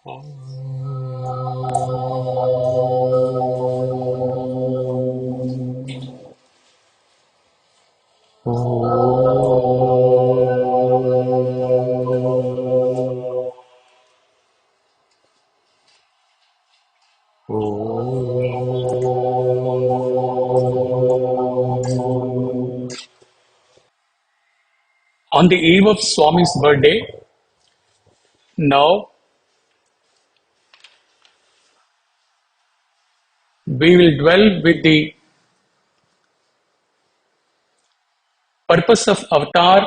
On the eve of Swami's birthday, now we will dwell with the purpose of avatar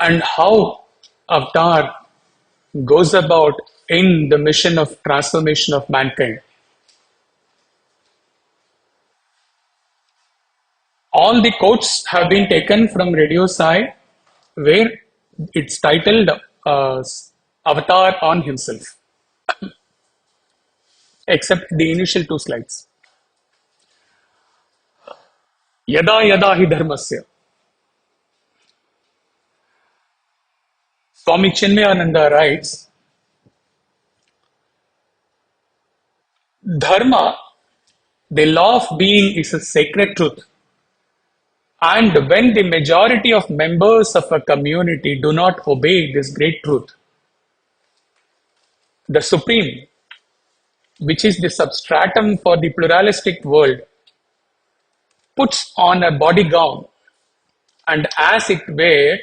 and how avatar goes about in the mission of transformation of mankind. All the quotes have been taken from Radio Sai, where it's titled uh, Avatar on himself, except the initial two slides. Yada yada hi dharmasya. Swami Chinmayananda writes, Dharma, the law of being, is a sacred truth. And when the majority of members of a community do not obey this great truth, the Supreme, which is the substratum for the pluralistic world, puts on a body gown and, as it were,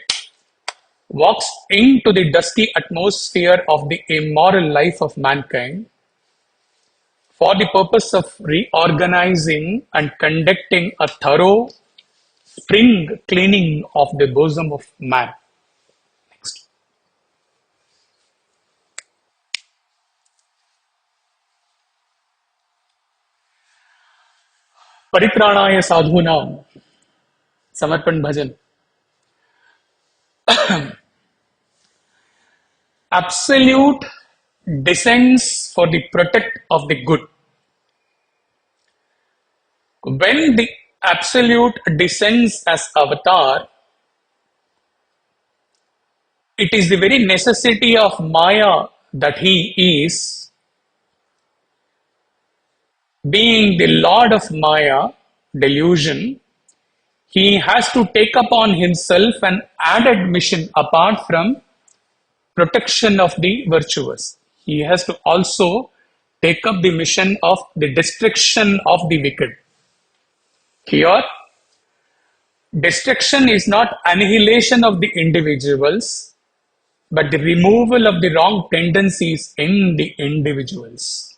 walks into the dusty atmosphere of the immoral life of mankind for the purpose of reorganizing and conducting a thorough spring cleaning of the bosom of man. Next. Paritranaya sadhunam samarpan bhajan. Absolute descends for the protect of the good. When the Absolute descends as avatar, it is the very necessity of Maya that he is, being the Lord of Maya, delusion, he has to take upon himself an added mission apart from protection of the virtuous. He has to also take up the mission of the destruction of the wicked. Here, destruction is not annihilation of the individuals, but the removal of the wrong tendencies in the individuals.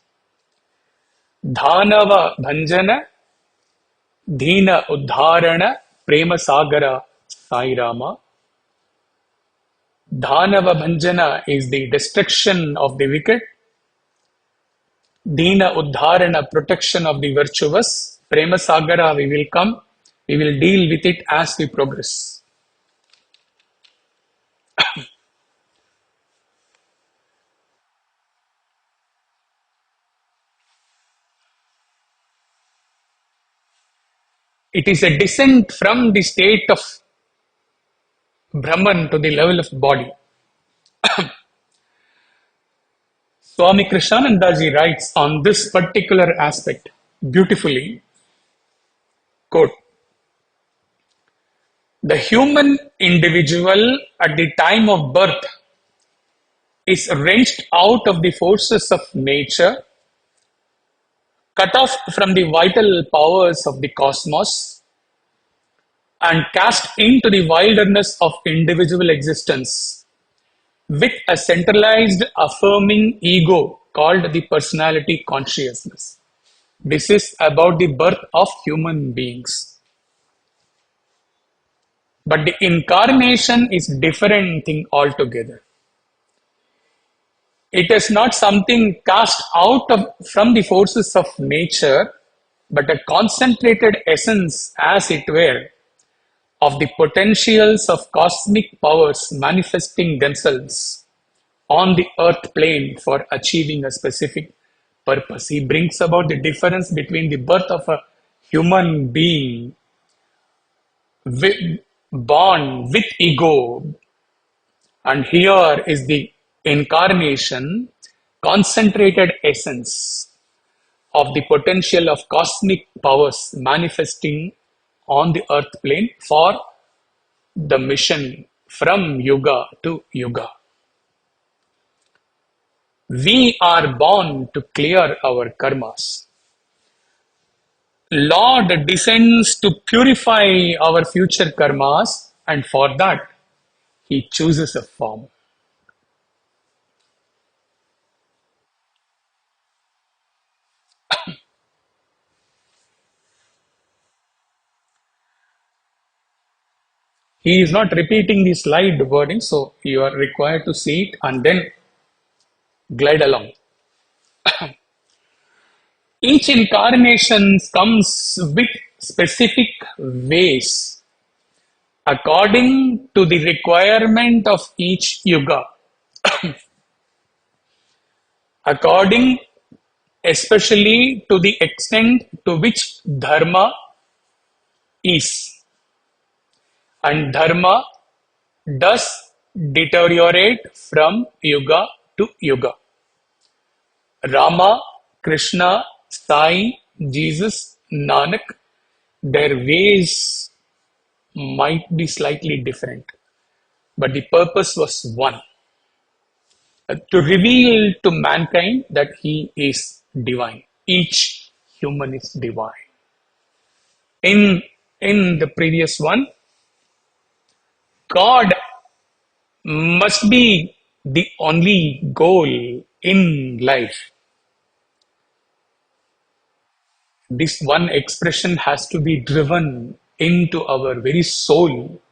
Dhanava Bhanjana, Dina Uddharana, Prema Sagara, Sai Rama. Dhanava Bhanjana is the destruction of the wicked. Dina Uddharana, protection of the virtuous. Prema Sagara, we will come. We will deal with it as we progress. It is a descent from the state of Brahman to the level of body. Swami Krishnanandaji writes on this particular aspect beautifully, quote, the human individual at the time of birth is wrenched out of the forces of nature, cut off from the vital powers of the cosmos, and cast into the wilderness of individual existence with a centralized affirming ego called the personality consciousness. This is about the birth of human beings. But the incarnation is different thing altogether. It is not something cast out from the forces of nature, but a concentrated essence, as it were, of the potentials of cosmic powers manifesting themselves on the earth plane for achieving a specific purpose. He brings about the difference between the birth of a human being born with ego And here is the incarnation, concentrated essence of the potential of cosmic powers manifesting on the earth plane for the mission from yuga to yuga. We are born to clear our karmas. Lord descends to purify our future karmas, and for that, He chooses a form. He is not repeating the slide wording, so you are required to see it and then glide along. Each incarnation comes with specific ways according to the requirement of each yuga, according especially to the extent to which dharma is. And dharma does deteriorate from yuga to yuga. Rama, Krishna, Sai, Jesus, Nanak, their ways might be slightly different, but the purpose was one, to reveal to mankind that he is divine. Each human is divine. In the previous one, God must be the only goal in life. This one expression has to be driven into our very soul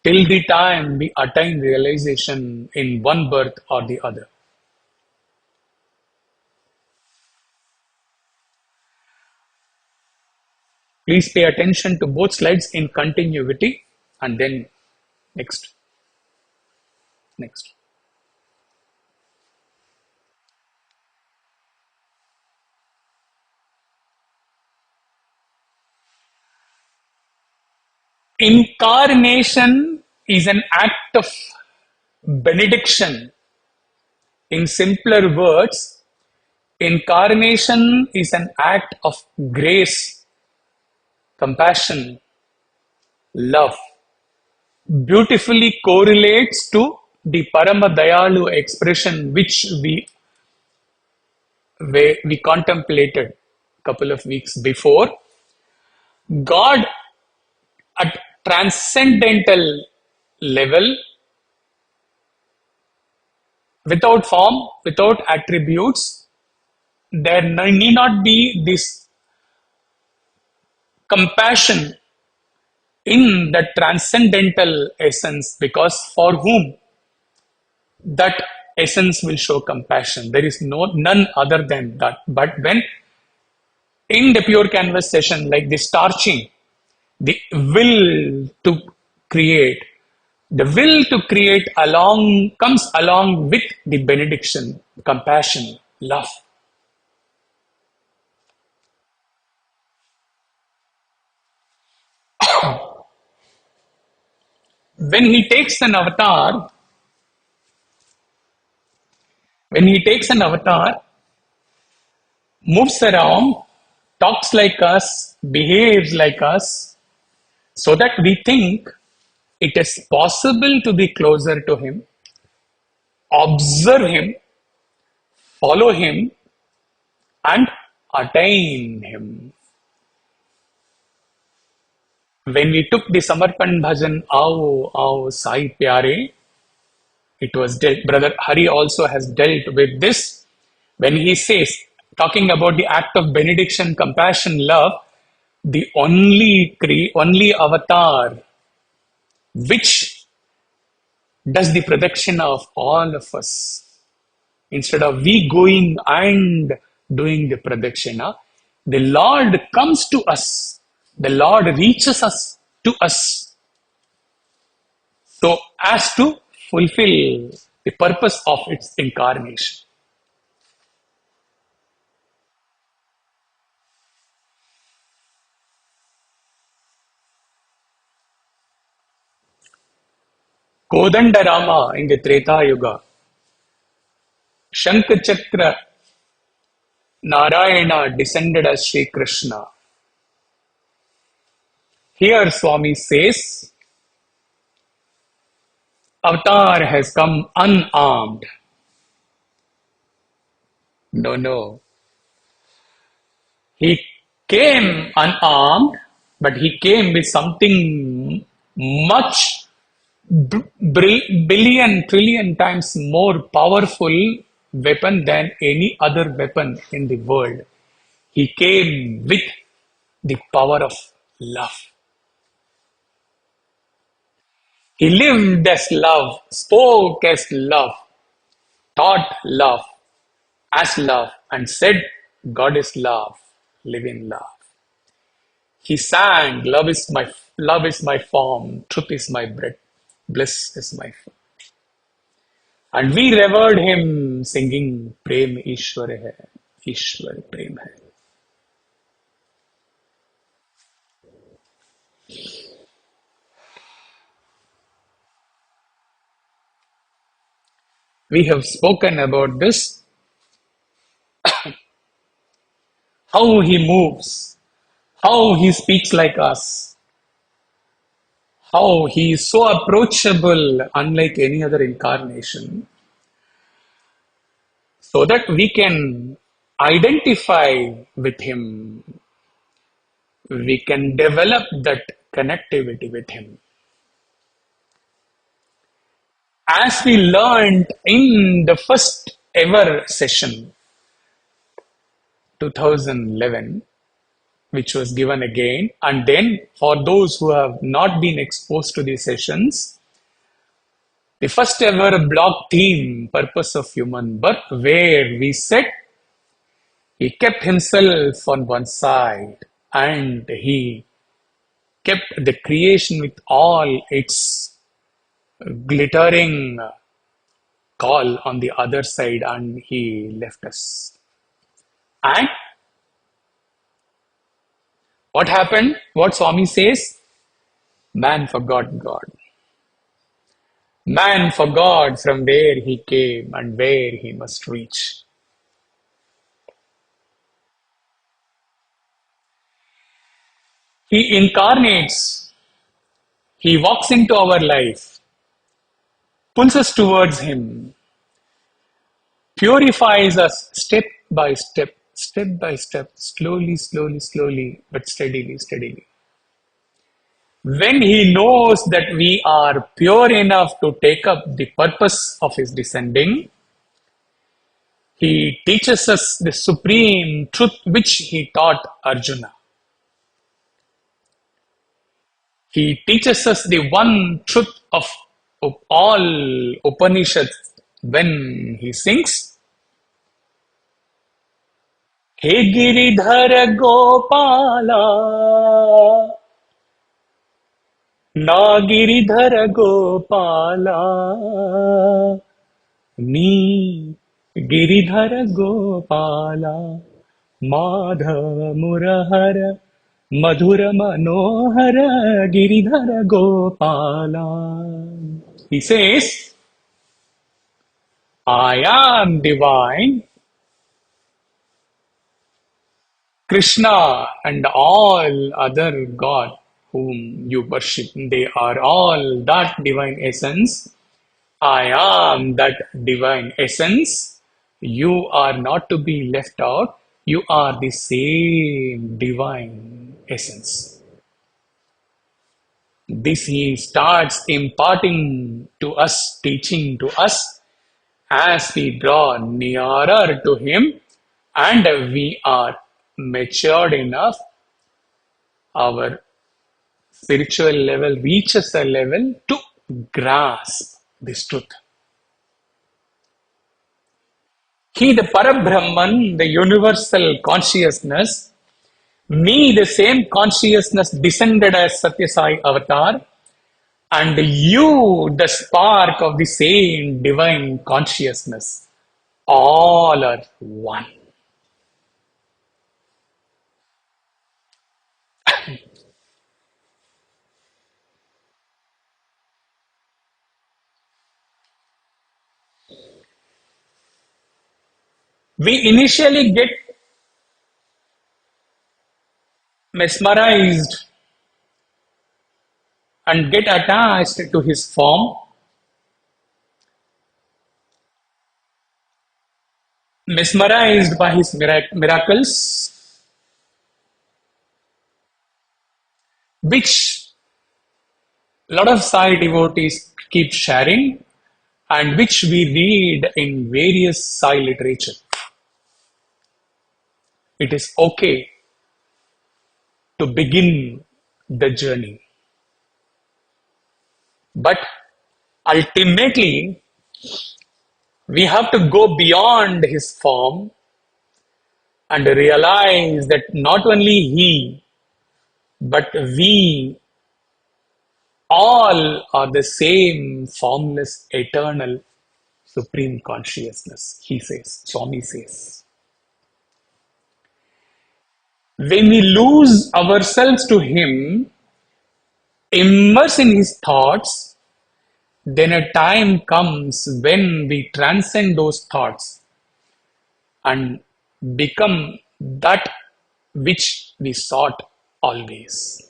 till the time we attain realization in one birth or the other. Please pay attention to both slides in continuity and then next. Next. Incarnation is an act of benediction. In simpler words, incarnation is an act of grace, compassion, love. Beautifully correlates to the Paramadayalu expression which we contemplated a couple of weeks before. God at transcendental level, without form, without attributes, there need not be this compassion in the transcendental essence, because for whom that essence will show compassion. There is none other than that. But when in the pure canvas session, like the starching, the will to create, the will to create along comes along with the benediction, compassion, love. When he takes an avatar, when he takes an avatar, moves around, talks like us, behaves like us, so that we think it is possible to be closer to him, observe him, follow him, and attain him. When we took the Samarpan Bhajan, Aao, Aao, Sai Pyare, it was dealt. Brother Hari also has dealt with this when he says, talking about the act of benediction, compassion, love, the only avatar which does the protection of all of us. Instead of we going and doing the pradakshina, the Lord comes to us. The Lord reaches us to us. So as to fulfill the purpose of its incarnation. Kodandarama in the Treta Yuga, Shankachakra Narayana descended as Sri Krishna. Here Swami says, Avatar has come unarmed. No, no. He came unarmed, but he came with something much billion, trillion times more powerful weapon than any other weapon in the world. He came with the power of love. He lived as love, spoke as love, taught love, as love, and said, God is love, live in love. He sang, love is my form, truth is my bread, bliss is my food. And we revered him singing Prem Ishwar hai, Ishwar Prem hai. We have spoken about this, how he moves, how he speaks like us, how he is so approachable, unlike any other incarnation, so that we can identify with him, we can develop that connectivity with him. As we learned in the first ever session, 2011, which was given again, and then for those who have not been exposed to these sessions, the first ever block theme, Purpose of Human Birth, where we said he kept himself on one side and he kept the creation with all its glittering call on the other side, and he left us. And what happened? What Swami says? Man forgot God. Man forgot from where he came and where he must reach. He incarnates, he walks into our life, pulls us towards him, purifies us step by step, slowly, slowly, slowly, but steadily, steadily. When he knows that we are pure enough to take up the purpose of his descending, he teaches us the supreme truth which he taught Arjuna. He teaches us the one truth of all Upanishads when he sings, He Giridhara Gopala, Na Giridhara Gopala, Ni Giridhara Gopala, Madhava Murahara, Madhura Manohara, Giridhara Gopala. He says, I am divine, Krishna and all other God whom you worship, they are all that divine essence. I am that divine essence. You are not to be left out. You are the same divine essence. This he starts imparting to us, teaching to us as we draw nearer to him and we are matured enough, our spiritual level reaches a level to grasp this truth. He, the Parabrahman, the universal consciousness, me, the same consciousness, descended as Satya Sai Avatar, and you, the spark of the same divine consciousness. All are one. We initially get mesmerized and get attached to his form, mesmerized by his miracles, which a lot of Sai devotees keep sharing and which we read in various Sai literature. It is okay to begin the journey. But ultimately, we have to go beyond his form and realize that not only he, but we all are the same formless, eternal, supreme consciousness, he says, Swami says. When we lose ourselves to him, immerse in his thoughts, then a time comes when we transcend those thoughts and become that which we sought always.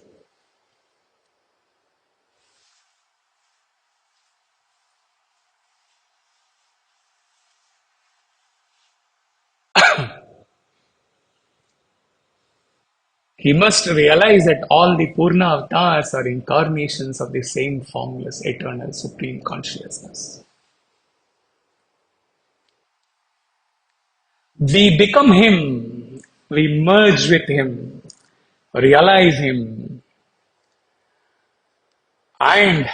He must realize that all the Purna avatars are incarnations of the same formless, eternal, supreme consciousness. We become him, we merge with him, realize him, and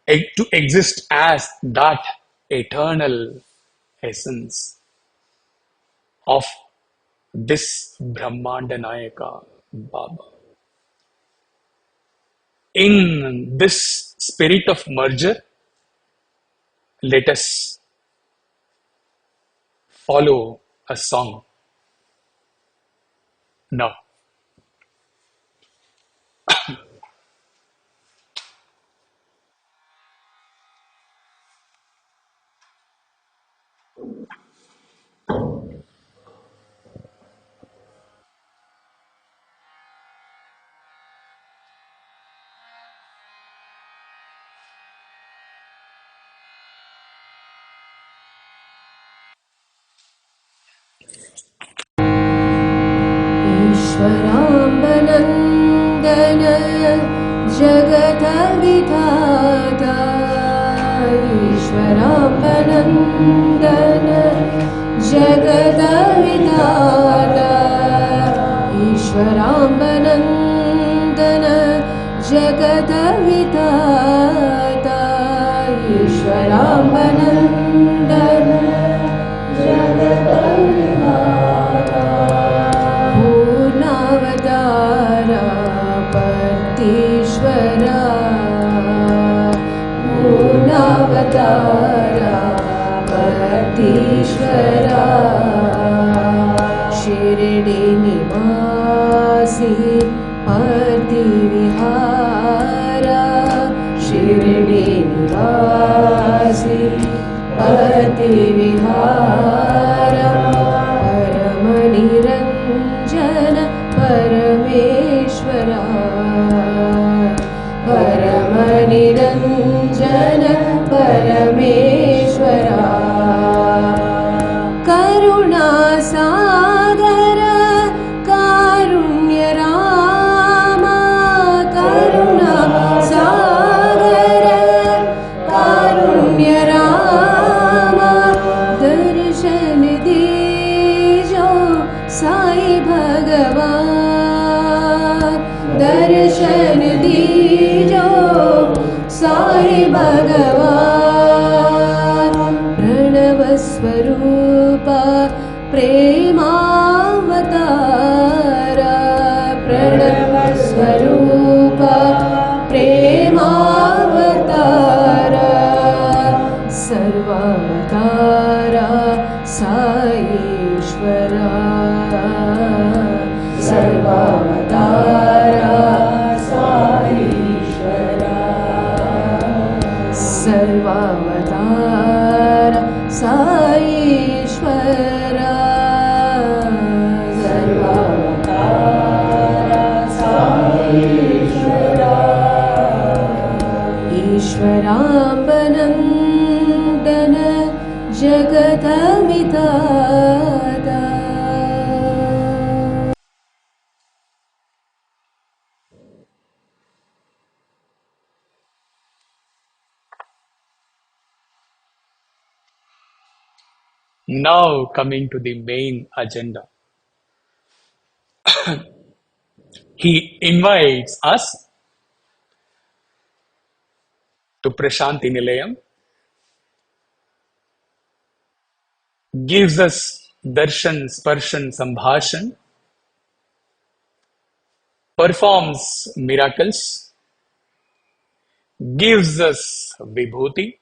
to exist as that eternal essence of this Brahmanda Nayaka Baba. In this spirit of merger, let us follow a song now. ईश्वराम्बनन्दन जगदविधाता ईश्वराम्बनन्दन जगदविधाता ईश्वराम्बनन्दन जगदविधाता ईश्वराम्बनन्दन जगदविधाता पूर्णावतारा परतीश्वरा पूर्णावतारा परतीश्वरा Shirdi निवासी परतिविहारा शिरडी निवासी परतिविहारा परमनिरञ्जन परमेश्वरा परमनिरञ्जन परमेश्वरा करुणासागर कारुण्यरामा करुणासागर कारुण्यरामा दर्शन दीजो साई भगवान दर्शन दीजो साई भगवान प्रणव स्वरूपा प्रेमावतारा प्रणव स्वरूपा प्रेमावतारा सर्वावतारा साईश्वरा सर्वावतारा साईश्वरा सर्वावतारा साईश्वरा जगन्नन्दन जगदमिताता Now coming to the main agenda. He invites us to Prashanti Nilayam, gives us darshan, sparshan, sambhashan, performs miracles, gives us vibhuti,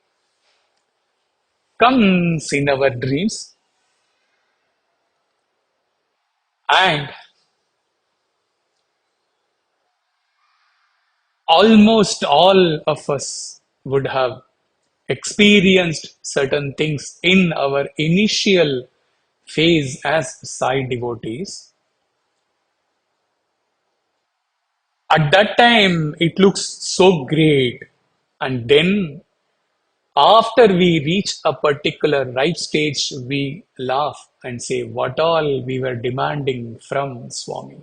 comes in our dreams, and almost all of us would have experienced certain things in our initial phase as Sai devotees. At that time, it looks so great. And then, after we reach a particular right stage, we laugh and say, what all we were demanding from Swami.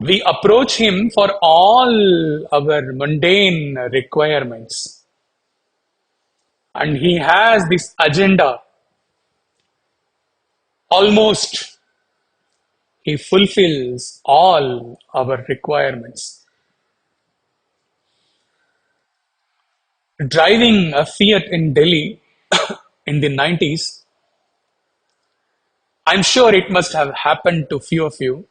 We approach him for all our mundane requirements. And he has this agenda. Almost he fulfills all our requirements. Driving a Fiat in Delhi in the 90s, I'm sure it must have happened to few of you.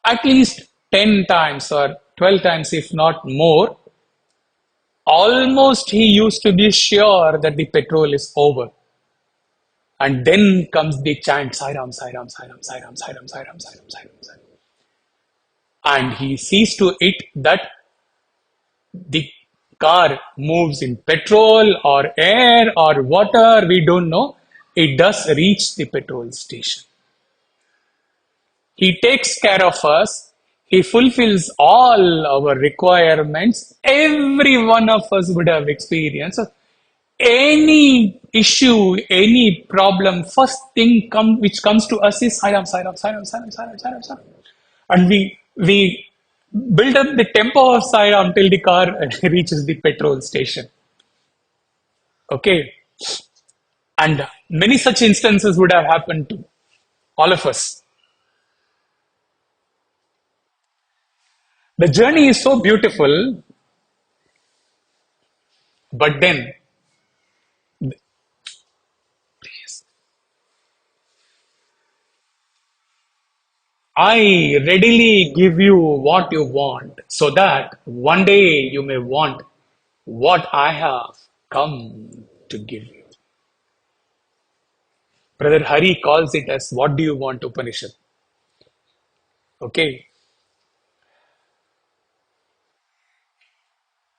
At least 10 times or 12 times, if not more, almost he used to be sure that the petrol is over. And then comes the chant, Sai Ram, Sai Ram, Sai Ram, Sai Ram, Sai Ram, Sai Ram, Sai Ram, Sai Ram, Sai Ram. And he sees to it that the car moves in petrol or air or water, we don't know. It does reach the petrol station. He takes care of us. He fulfills all our requirements. Every one of us would have experienced any issue, any problem. First thing which comes to us is Sairam, Sairam, Sairam, Sairam, Sairam, Sairam, Sairam. And we build up the tempo of Sairam till the car reaches the petrol station. Okay. And many such instances would have happened to all of us. The journey is so beautiful, but then, please, I readily give you what you want so that one day you may want what I have come to give you. Brother Hari calls it as what do you want Upanishad. Okay.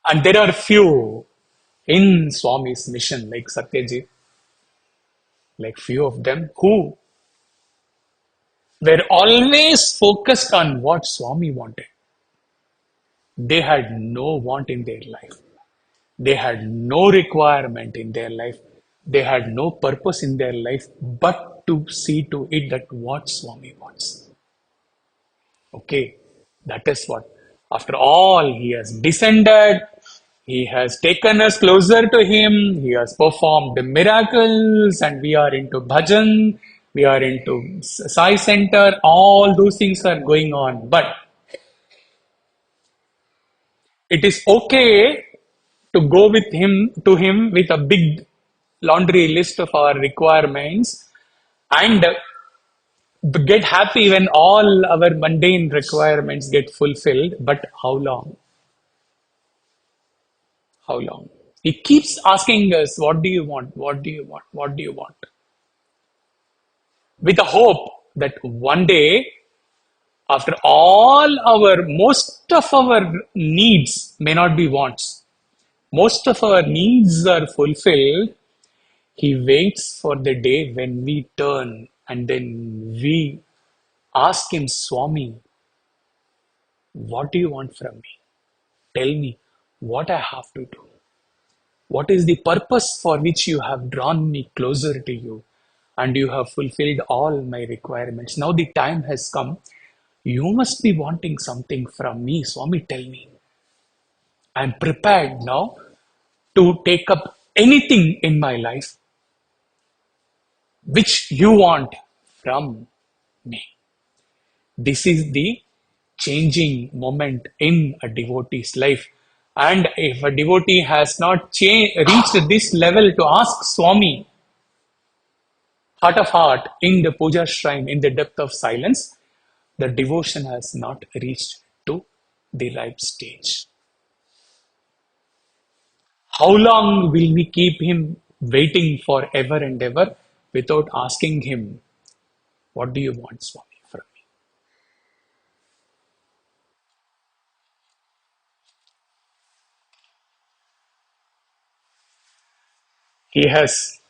And there are few in Swami's mission like Satyaji, like few of them who were always focused on what Swami wanted. They had no want in their life. They had no requirement in their life. They had no purpose in their life but to see to it that what Swami wants. Okay, that is what. After all, he has descended. He has taken us closer to him. He has performed the miracles, and we are into bhajan. We are into Sai Center. All those things are going on. But it is okay to go with him to him with a big laundry list of our requirements and get happy when all our mundane requirements get fulfilled. But how long? How long? He keeps asking us, what do you want? What do you want? What do you want? With a hope that one day, after most of our needs may not be wants, most of our needs are fulfilled. He waits for the day when we turn and then we ask him, Swami, What do you want from me? Tell me what I have to do. What is the purpose for which you have drawn me closer to you and you have fulfilled all my requirements? Now the time has come. You must be wanting something from me. Swami, tell me. I'm prepared now to take up anything in my life which you want from me. This is the changing moment in a devotee's life. And if a devotee has not reached this level to ask Swami, heart of heart, in the puja shrine, in the depth of silence, the devotion has not reached to the right stage. How long will we keep him waiting for ever and ever without asking him, what do you want, Swami, from me? He has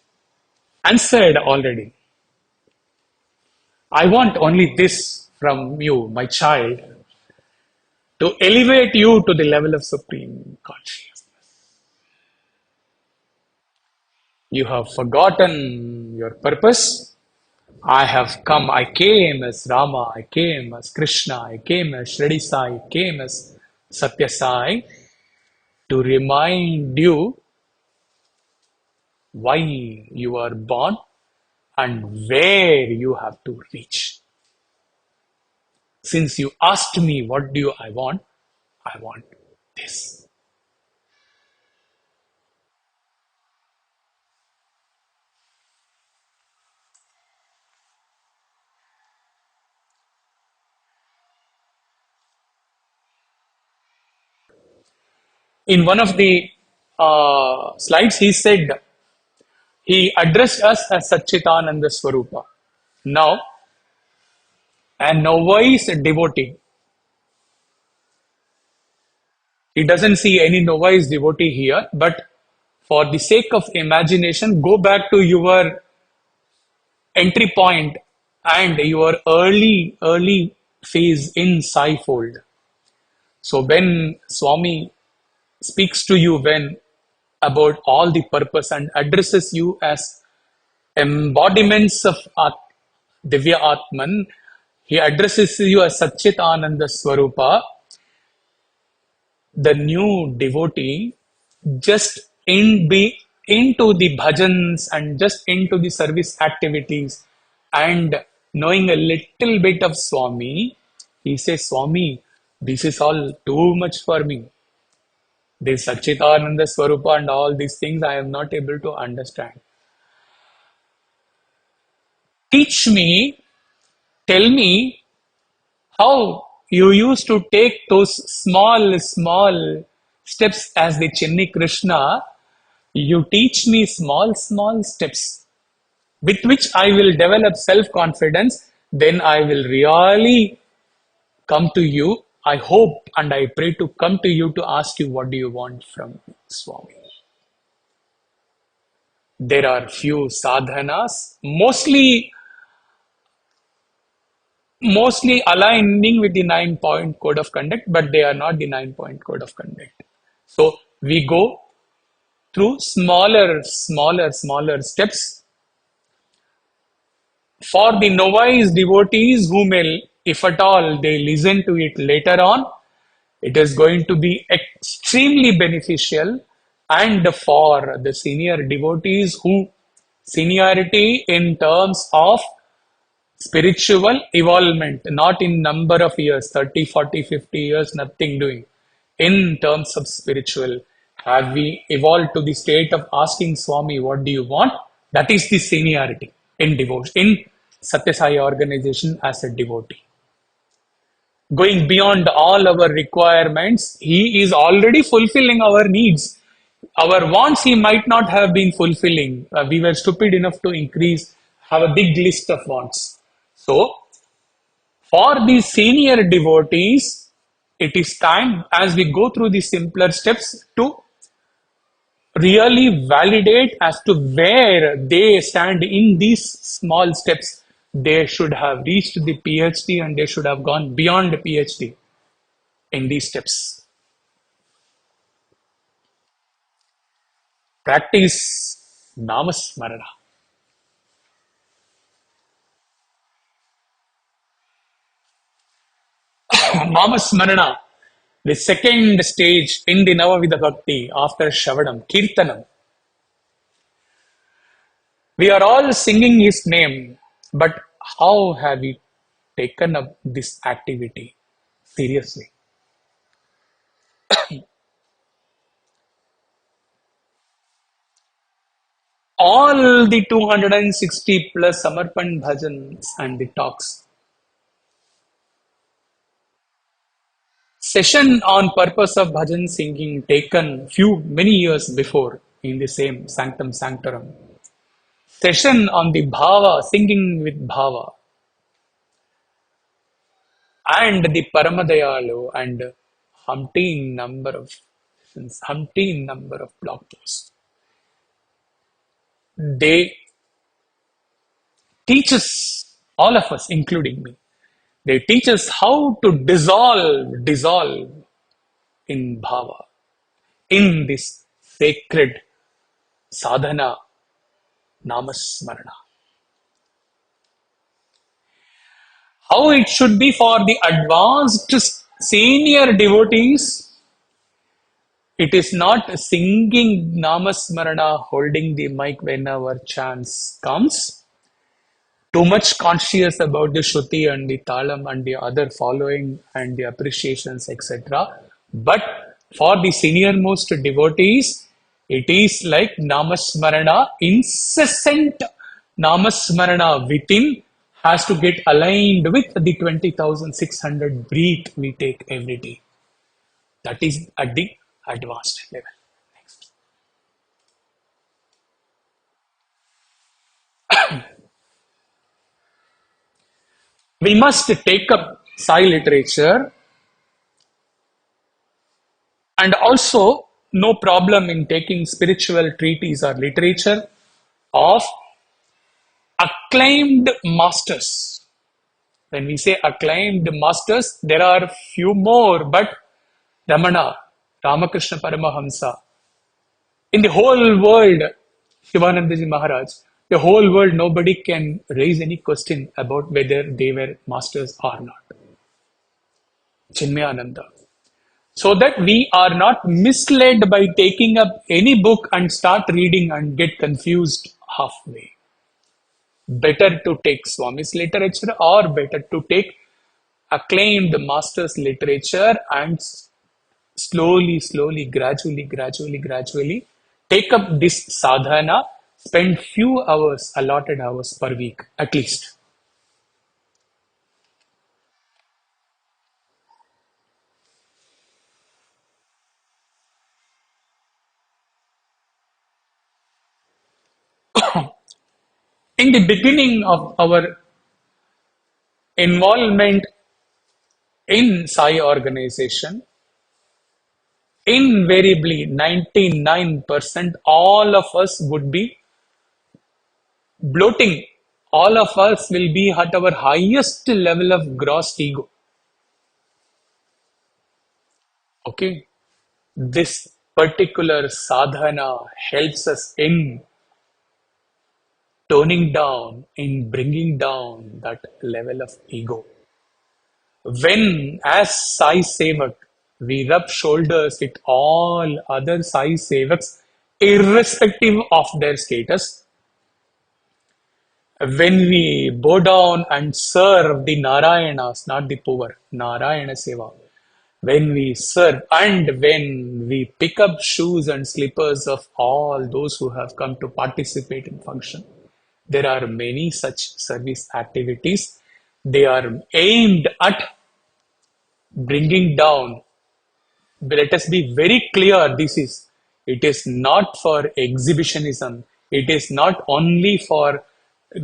answered already. I want only this from you, my child, to elevate you to the level of supreme consciousness. You have forgotten your purpose. I have come, I came as Rama, I came as Krishna, I came as Shri Sai, I came as Satya Sai to remind you why you are born and where you have to reach. Since you asked me, what do I want? I want this. In one of the slides, he said, he addressed us as Satchitananda Swarupa. Now, a novice devotee, he doesn't see any novice devotee here, but for the sake of imagination, go back to your entry point and your early phase in Sai fold. So when Swami speaks to you when about all the purpose and addresses you as embodiments of Divya Atman, he addresses you as Satchitananda Swarupa, the new devotee, just into the bhajans and just into the service activities and knowing a little bit of Swami, he says, Swami, this is all too much for me. This Satchitananda Swarupa and all these things I am not able to understand. Teach me, tell me how you used to take those small steps as the Chinni Krishna. You teach me small steps with which I will develop self confidence. Then I will really come to you. I hope and I pray to come to you to ask you what do you want from Swami. There are few sadhanas, mostly aligning with the 9-point code of conduct, but they are not the 9-point code of conduct. So we go through smaller steps for the novice devotees who may, if at all they listen to it later on, it is going to be extremely beneficial. And for the senior devotees who seniority in terms of spiritual evolvement, not in number of years, 30, 40, 50 years, nothing doing. In terms of spiritual, have we evolved to the state of asking Swami, what do you want? That is the seniority in devotion, in Satyasai organization as a devotee. Going beyond all our requirements, he is already fulfilling our needs. Our wants he might not have been fulfilling. We were stupid enough to have a big list of wants. So, for the senior devotees, it is time as we go through the simpler steps to really validate as to where they stand in these small steps. They should have reached the PhD and they should have gone beyond the PhD. in these steps. Practice Namasmarana. Namasmarana, the second stage in the Navavidha Bhakti after Shravanam, Kirtanam. We are all singing his name, but how have we taken up this activity seriously? All the 260 plus Samarpan bhajans and the talks. Session on purpose of bhajan singing taken many years before in the same Sanctum Sanctorum. Session on the bhava, singing with bhava, and the Paramadayalu and umpteen number of blog posts. They teach us, all of us, including me, they teach us how to dissolve in bhava, in this sacred sadhana, namasmarana. How it should be for the advanced senior devotees. It is not singing namasmarana, holding the mic whenever chance comes. Too much conscious about the Shruti and the Talam and the other following and the appreciations, etc. But for the senior most devotees, it is like Namasmarana, incessant Namasmarana within has to get aligned with the 20,600 breath we take every day. That is at the advanced level. We must take up Sai literature and also no problem in taking spiritual treatise or literature of acclaimed masters. When we say acclaimed masters, there are few more, but Ramana, Ramakrishna Paramahamsa, in the whole world, Shivanandaji Maharaj, the whole world, nobody can raise any question about whether they were masters or not. Chinmayananda. So that we are not misled by taking up any book and start reading and get confused halfway. Better to take Swami's literature or better to take acclaimed master's literature and slowly, gradually take up this sadhana, spend few hours, allotted hours per week at least. In the beginning of our involvement in Sai organization, invariably 99% all of us would be bloating. All of us will be at our highest level of gross ego. Okay, this particular sadhana helps us in toning down, in bringing down that level of ego. When, as Sai Sevak, we rub shoulders with all other Sai Sevaks, irrespective of their status, when we bow down and serve the Narayanas, not the poor, Narayana Seva, when we serve and when we pick up shoes and slippers of all those who have come to participate in function, there are many such service activities. They are aimed at bringing down. Let us be very clear, it is not for exhibitionism. It is not only for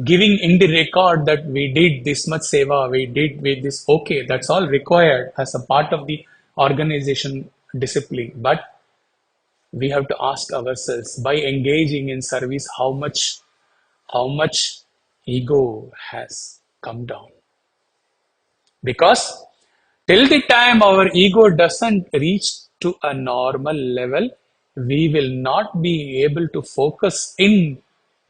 giving in the record that we did this much seva, we did with this. Okay, that's all required as a part of the organization discipline. But we have to ask ourselves, by engaging in service, how much ego has come down. Because Till the time our ego doesn't reach to a normal level, we will not be able to focus in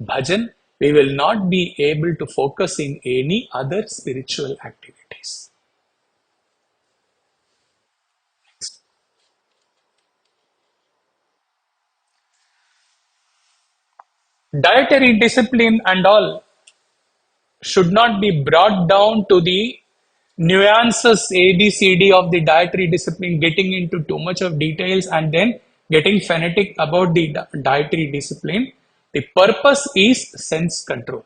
bhajan, we will not be able to focus in any other spiritual activities. Dietary discipline and all should not be brought down to the nuances ABCD of the dietary discipline, getting into too much of details and then getting fanatic about the dietary discipline. The purpose is sense control.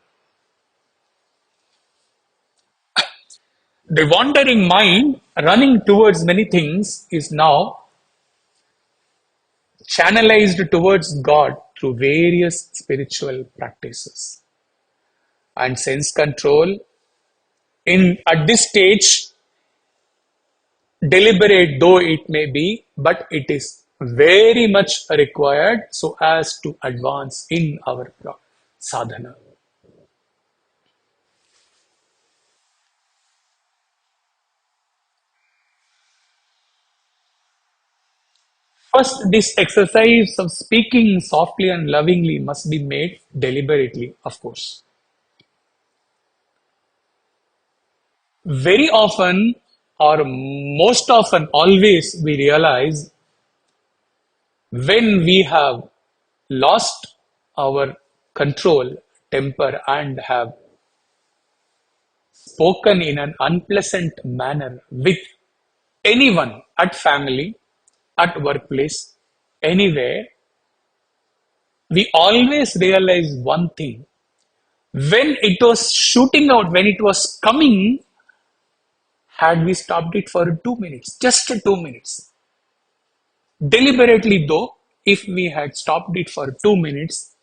The wandering mind running towards many things is now channelized towards God through various spiritual practices. And sense control in at this stage, deliberate though it may be, but it is very much required so as to advance in our sadhana. First, this exercise of speaking softly and lovingly must be made deliberately, of course. Very often, or most often, always, we realize when we have lost our control, temper, and have spoken in an unpleasant manner with anyone at family, at workplace, anywhere, we always realize one thing. When it was shooting out, when it was coming, had we stopped it for 2 minutes, just 2 minutes, deliberately though, if we had stopped it for 2 minutes,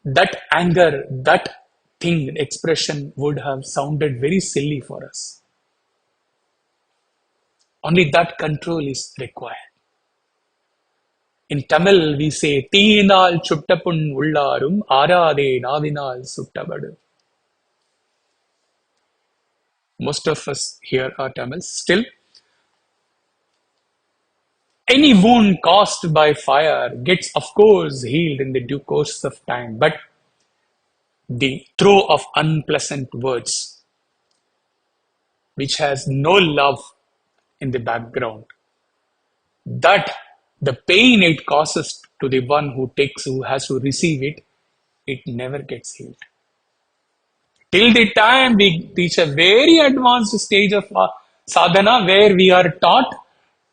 that anger, that thing, expression would have sounded very silly for us. Only that control is required. In Tamil, we say, Teenal Chuttapun Ullarum, Arade Navinal Suttabadu. Most of us here are Tamils. Still, any wound caused by fire gets, of course, healed in the due course of time. But the throw of unpleasant words, which has no love in the background, that the pain it causes to the one who takes, who has to receive it, it never gets healed. Till the time we reach a very advanced stage of sadhana where we are taught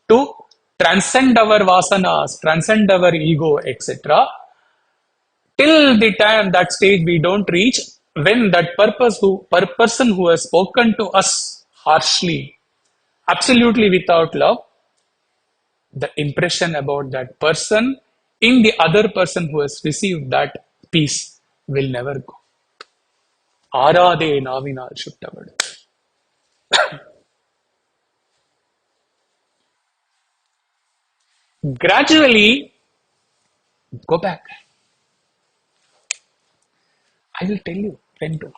to transcend our vasanas, transcend our ego, etc. Till the time that stage we don't reach, when that person who has spoken to us harshly, absolutely without love, the impression about that person in the other person who has received that peace will never go. Arade navinal shuttavadu. Gradually, go back. I will tell you when to.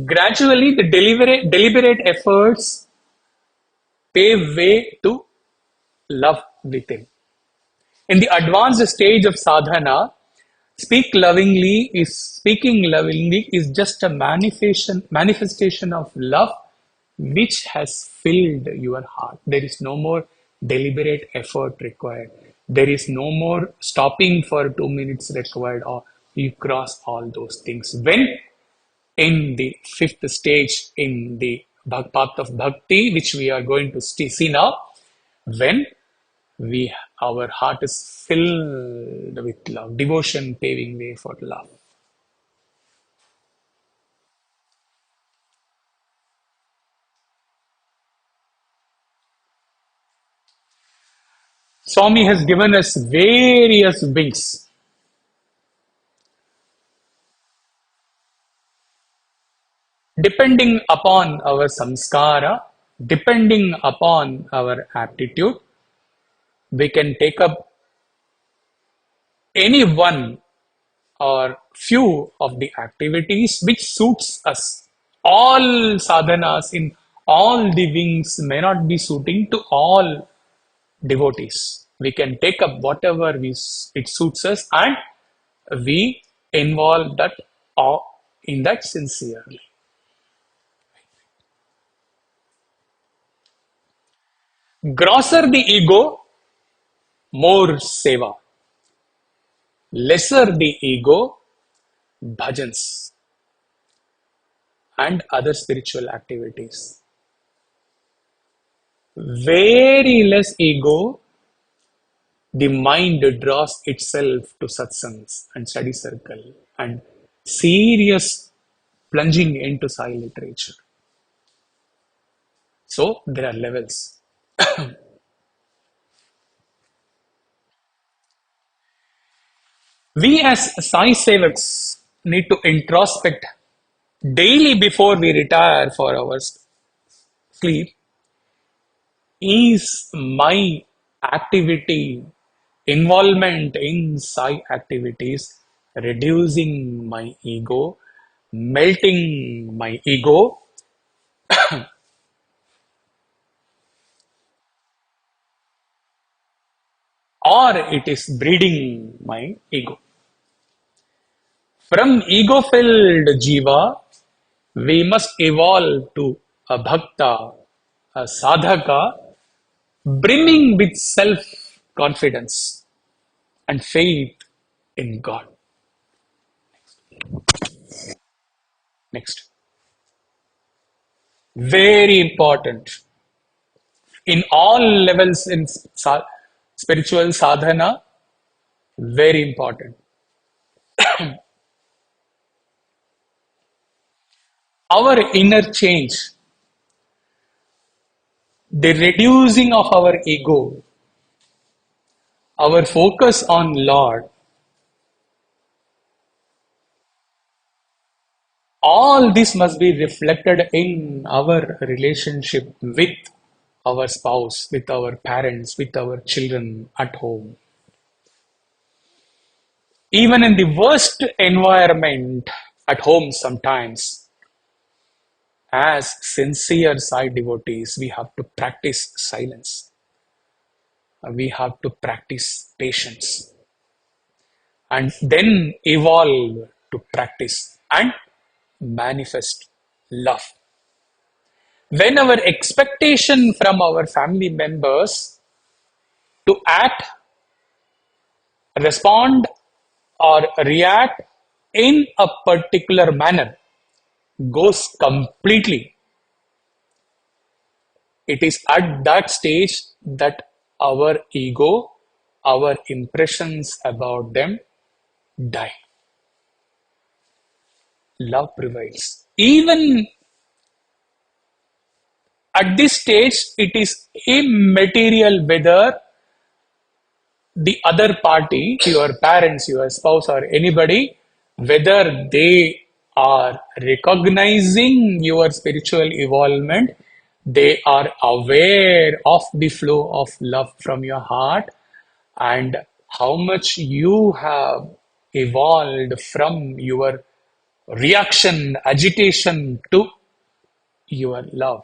Gradually, the deliberate efforts pave way to love within. In the advanced stage of sadhana, speaking lovingly is just a manifestation of love which has filled your heart. There is no more deliberate effort required. There is no more stopping for 2 minutes required, or you cross all those things. When in the fifth stage in the path of bhakti, which we are going to see now, when we our heart is filled with love, devotion paving way for love. Swami has given us various wings depending upon our samskara, depending upon our aptitude. We can take up any one or few of the activities which suits us. All sadhanas in All the wings may not be suiting to all devotees. We can take up whatever it suits us, and we involve that in that sincerely. Grosser the ego, more seva. Lesser the ego, bhajans and other spiritual activities. Very less ego, the mind draws itself to satsangs and study circle and serious plunging into Sai literature. So there are levels. We as Sai Sevaks need to introspect daily before we retire for our sleep. Is my activity, involvement in Sai activities, reducing my ego, melting my ego, or it is breeding my ego? From ego filled jiva, we must evolve to a bhakta, a sadhaka, brimming with self confidence and faith in God. Next. Very important. In all levels in spiritual sadhana, very important. Our inner change, the reducing of our ego, our focus on Lord, all this must be reflected in our relationship with our spouse, with our parents, with our children at home. Even in the worst environment at home, sometimes, as sincere Sai devotees, we have to practice silence. We have to practice patience and then evolve to practice and manifest love. When our expectation from our family members to act, respond, or react in a particular manner goes completely, it is at that stage that our ego, our impressions about them die. Love prevails. Even at this stage, it is immaterial whether the other party, your parents, your spouse, or anybody, whether they are recognizing your spiritual evolvement, they are aware of the flow of love from your heart and how much you have evolved from your reaction, agitation to your love.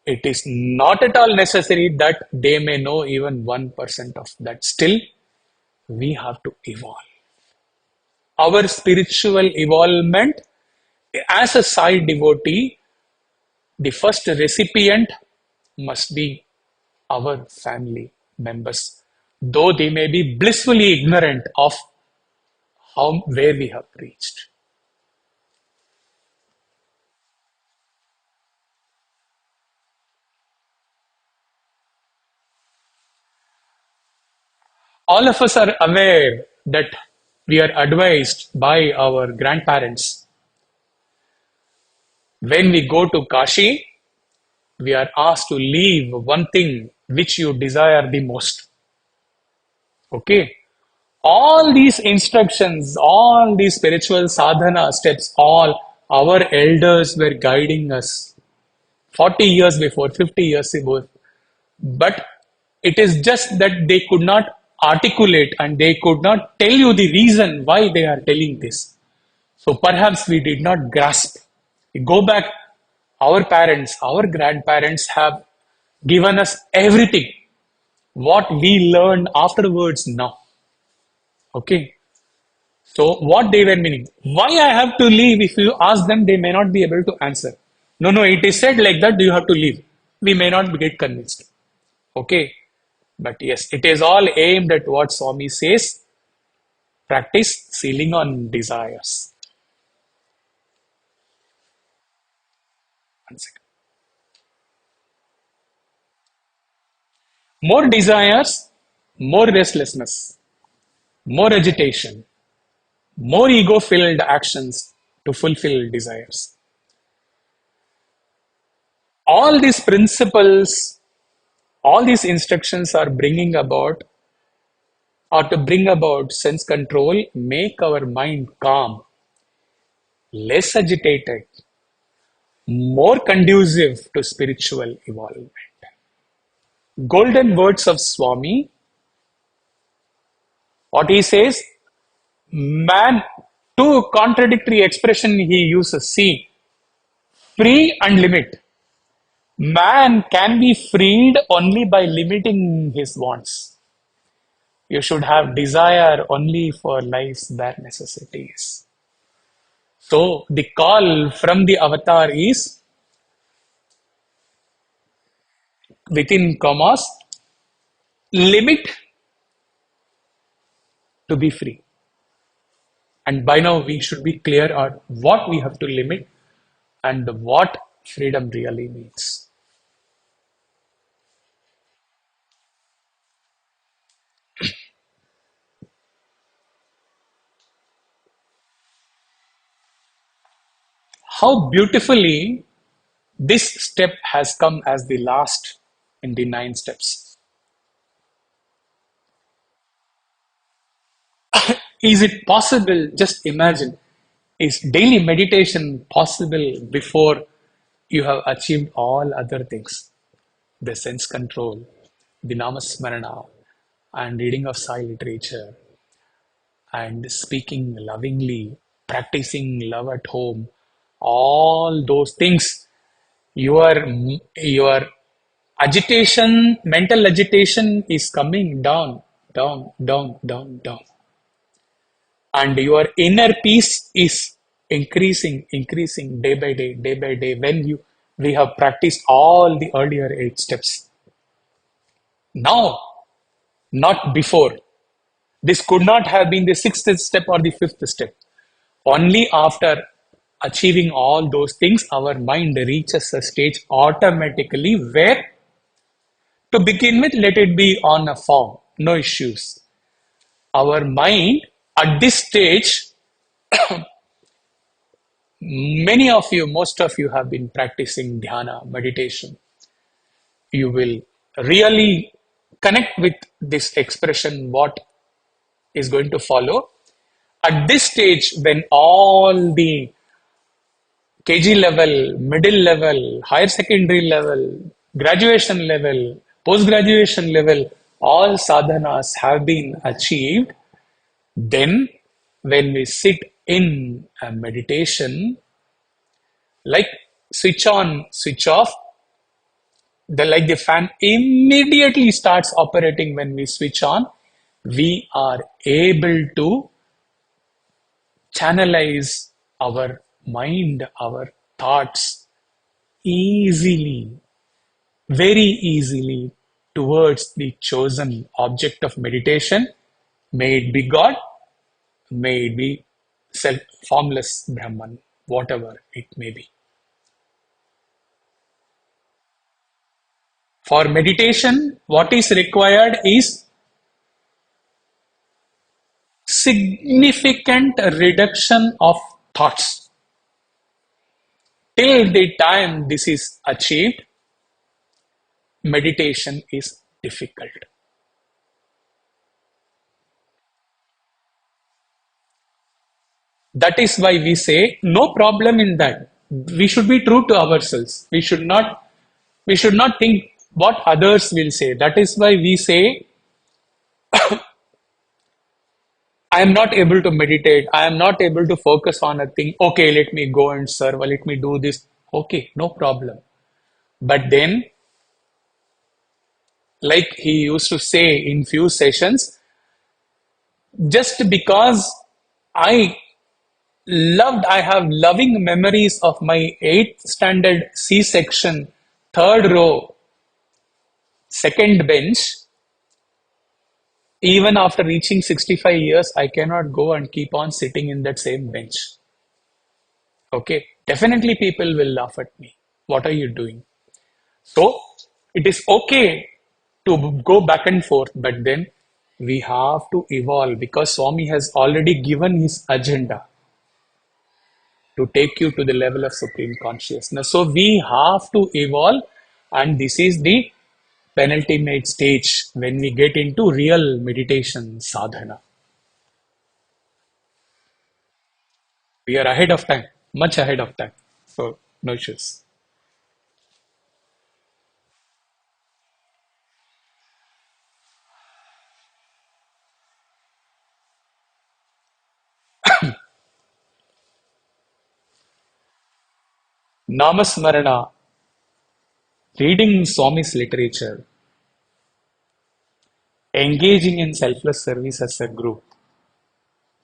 It is not at all necessary that they may know even 1% of that. Still, we have to evolve. Our spiritual evolvement as a Sai devotee, the first recipient must be our family members, though they may be blissfully ignorant of where we have reached. All of us are aware that we are advised by our grandparents when we go to Kashi, we are asked to leave one thing which you desire the most. Okay? All these instructions, all these spiritual sadhana steps, all our elders were guiding us 40 years before, 50 years ago. But it is just that they could not articulate and they could not tell you the reason why they are telling this. So perhaps we did not grasp. We go back Our parents, our grandparents have given us everything what we learned afterwards now. Okay. So what they were meaning? Why I have to leave? If you ask them, they may not be able to answer. No, no, it is said like that. You have to leave. We may not get convinced. Okay, but yes, it is all aimed at what Swami says. Practice sealing on desires. One second. More desires, more restlessness, more agitation, more ego-filled actions to fulfill desires. All these principles, all these instructions are bringing about or to bring about sense control, make our mind calm, less agitated, more conducive to spiritual evolvement. Golden words of Swami, what he says, man, two contradictory expression he uses. See, free and limit. Man can be freed only by limiting his wants. You should have desire only for life's bare necessities. So the call from the avatar is within commas, limit to be free. And by now we should be clear on what we have to limit and what freedom really means. How beautifully this step has come as the last in the 9 steps. Is it possible? Just imagine. Is daily meditation possible before you have achieved all other things? The sense control, the namasmarana, and reading of Sai literature, and speaking lovingly, practicing love at home, all those things, your agitation, mental agitation is coming down, down, down, down, down. And your inner peace is increasing, increasing day by day, when we have practiced all the earlier 8 steps. Now, not before. This could not have been the 6th step or the 5th step. Only after achieving all those things, our mind reaches a stage automatically where, to begin with, let it be on a form, no issues. Our mind at this stage, many of you, most of you have been practicing dhyana, meditation. You will really connect with this expression, what is going to follow. At this stage, when all the KG level, middle level, higher secondary level, graduation level, post graduation level, all sadhanas have been achieved, then when we sit in a meditation, like switch on, switch off, like the fan immediately starts operating when we switch on, we are able to channelize our mind, our thoughts easily, very easily towards the chosen object of meditation. May it be God, may it be self, formless Brahman, whatever it may be. For meditation, what is required is significant reduction of thoughts. Till the time this is achieved, meditation is difficult. That is why we say no problem in that. We should be true to ourselves. We should not think what others will say. That is why we say I am not able to meditate. I am not able to focus on a thing. Okay, let me go and serve, or let me do this. Okay, no problem. But then, like he used to say in few sessions, just because I I have loving memories of my 8th standard C section, third row, second bench. Even after reaching 65 years, I cannot go and keep on sitting in that same bench. Okay, definitely people will laugh at me. What are you doing? So it is okay to go back and forth, but then we have to evolve because Swami has already given his agenda to take you to the level of supreme consciousness. So we have to evolve, and this is the penultimate stage when we get into real meditation sadhana. We are ahead of time, much ahead of time. So no issues. Namasmarana, reading Swami's literature, engaging in selfless service as a group,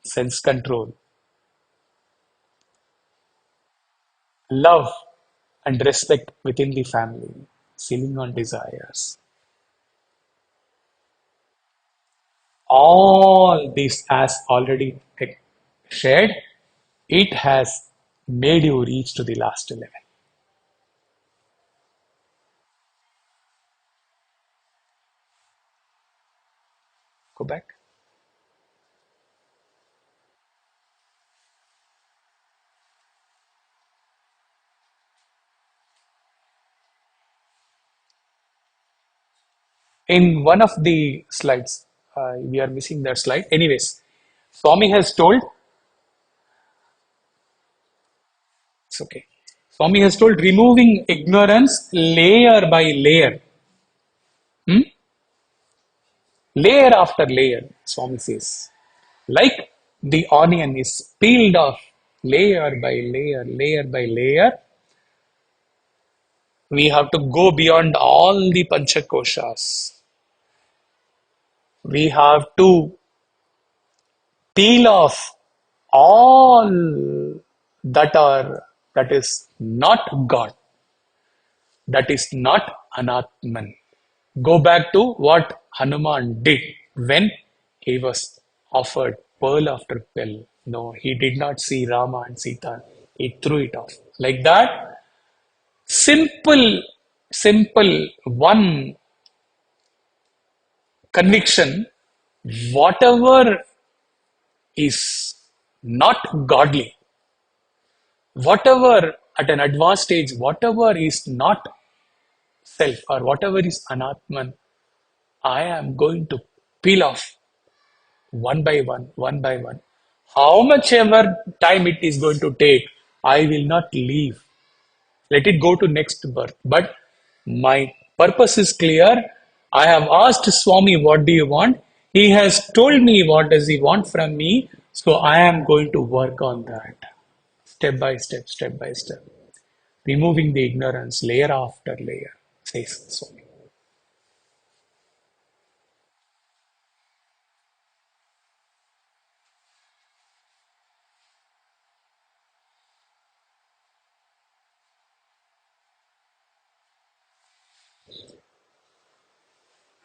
sense control, love and respect within the family, sealing on desires. All this has already shared, it has made you reach to the last level. Go back. In one of the slides, we are missing that slide. Anyways, Swami has told, it's okay. Swami has told removing ignorance layer by layer. Hmm? Layer after layer, Swami says. Like the onion is peeled off layer by layer, layer by layer, we have to go beyond all the panchakoshas. We have to peel off all that is not God, that is not Anatman. Go back to what Hanuman did when he was offered pearl after pearl. No, he did not see Rama and Sita. He threw it off. Like that, simple, simple one conviction, whatever is not godly, whatever at an advanced stage, whatever is not self or whatever is anatman, I am going to peel off one by one, one by one. How much ever time it is going to take, I will not leave. Let it go to next birth. But my purpose is clear. I have asked Swami, what do you want? He has told me what does he want from me. So I am going to work on that. Step by step, step by step. Removing the ignorance layer after layer, says Swami.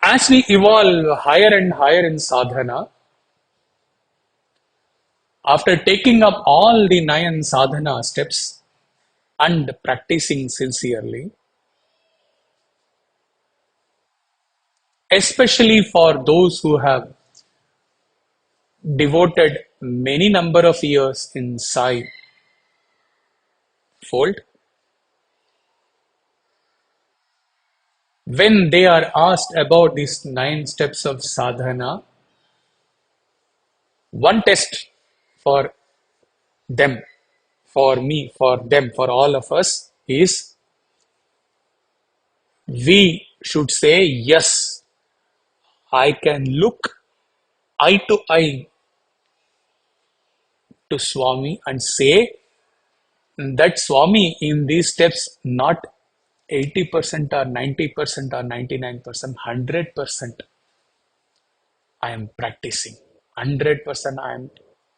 As we evolve higher and higher in sadhana, after taking up all the 9 sadhana steps and practicing sincerely, especially for those who have devoted many number of years in Sai fold, when they are asked about these 9 steps of sadhana, one test for them, for me, for them, for all of us is we should say, yes, I can look eye to eye to Swami and say, that Swami in these steps, not 80% or 90% or 99%, 100% I am practicing. 100%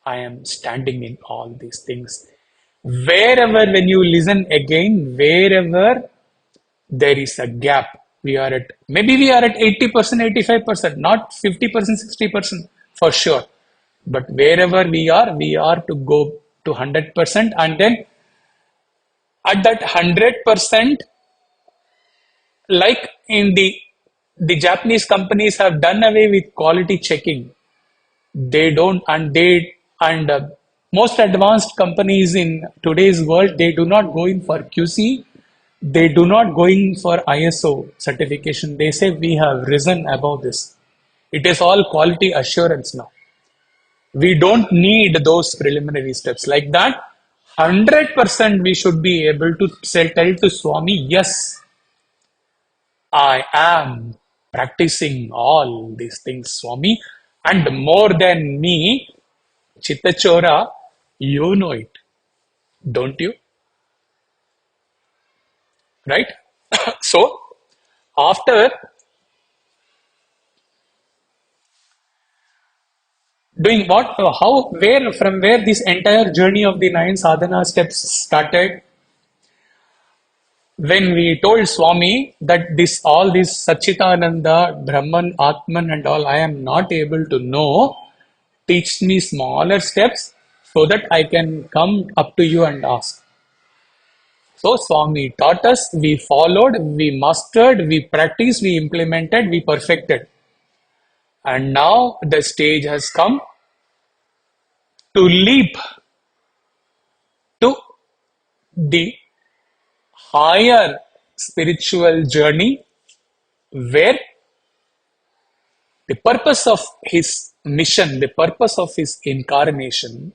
I am standing in all these things. Wherever, when you listen again, wherever there is a gap, we are at, maybe we are at 80%, 85%, not 50%, 60% for sure. But wherever we are to go to 100%, and then at that 100%, like in the Japanese companies have done away with quality checking. They don't, and most advanced companies in today's world, they do not go in for QC. They do not go in for ISO certification. They say we have risen above this. It is all quality assurance now. We don't need those preliminary steps like that. 100% we should be able to tell to Swami, yes, I am practicing all these things, Swami, and more than me, Chittachora, you know it, don't you? Right? So, after doing what, how, where, from where this entire journey of the nine sadhana steps started, when we told Swami that this, all this Satchitananda, Brahman, Atman, and all, I am not able to know, teach me smaller steps so that I can come up to you and ask. So Swami taught us, we followed, we mastered, we practiced, we implemented, we perfected. And now the stage has come to leap to the higher spiritual journey where the purpose of his mission, the purpose of his incarnation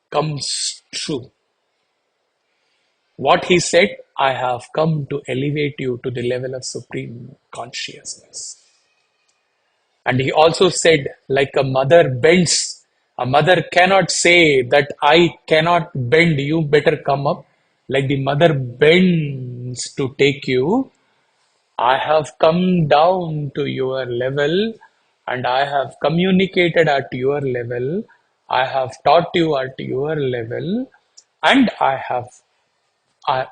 comes true. What he said, I have come to elevate you to the level of supreme consciousness. And he also said, like a mother bends, a mother cannot say that I cannot bend, you better come up. Like the mother bends to take you, I have come down to your level and I have communicated at your level. I have taught you at your level, and I, I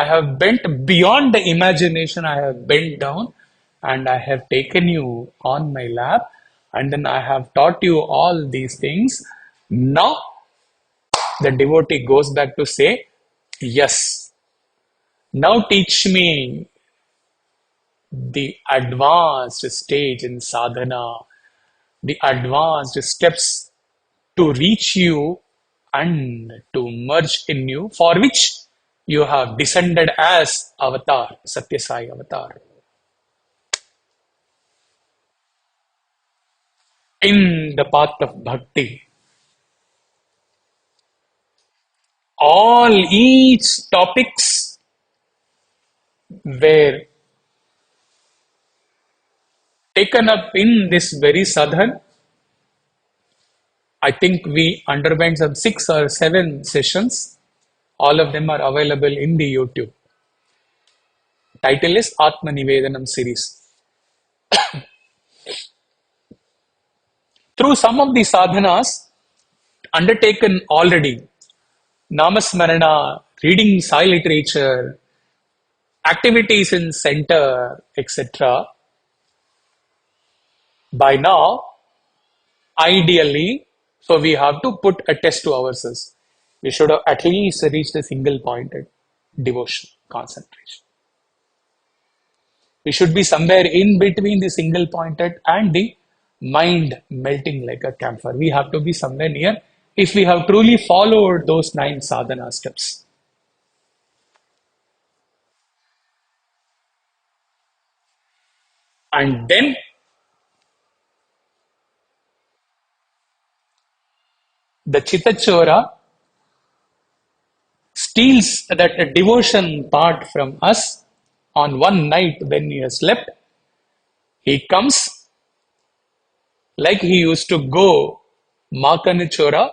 have bent beyond the imagination. I have bent down and I have taken you on my lap, and then I have taught you all these things. Now the devotee goes back to say, yes, now teach me the advanced stage in sadhana, the advanced steps to reach you and to merge in you, for which you have descended as Avatar, Satyasai Avatar. In the path of bhakti, all each topics were taken up in this very sadhan. I think we underwent some 6 or 7 sessions. All of them are available in the YouTube. Title is Atma Nivedanam series. Through some of the sadhanas undertaken already, Namasmarana, reading Sai literature, activities in center, etc., by now, ideally, so we have to put a test to ourselves. We should have at least reached a single pointed devotion, concentration. We should be somewhere in between the single pointed and the mind melting like a camphor. We have to be somewhere near if we have truly followed those 9 sadhana steps. And then the Chittachora steals that devotion part from us on one night when he has slept. He comes like he used to go Makanichora.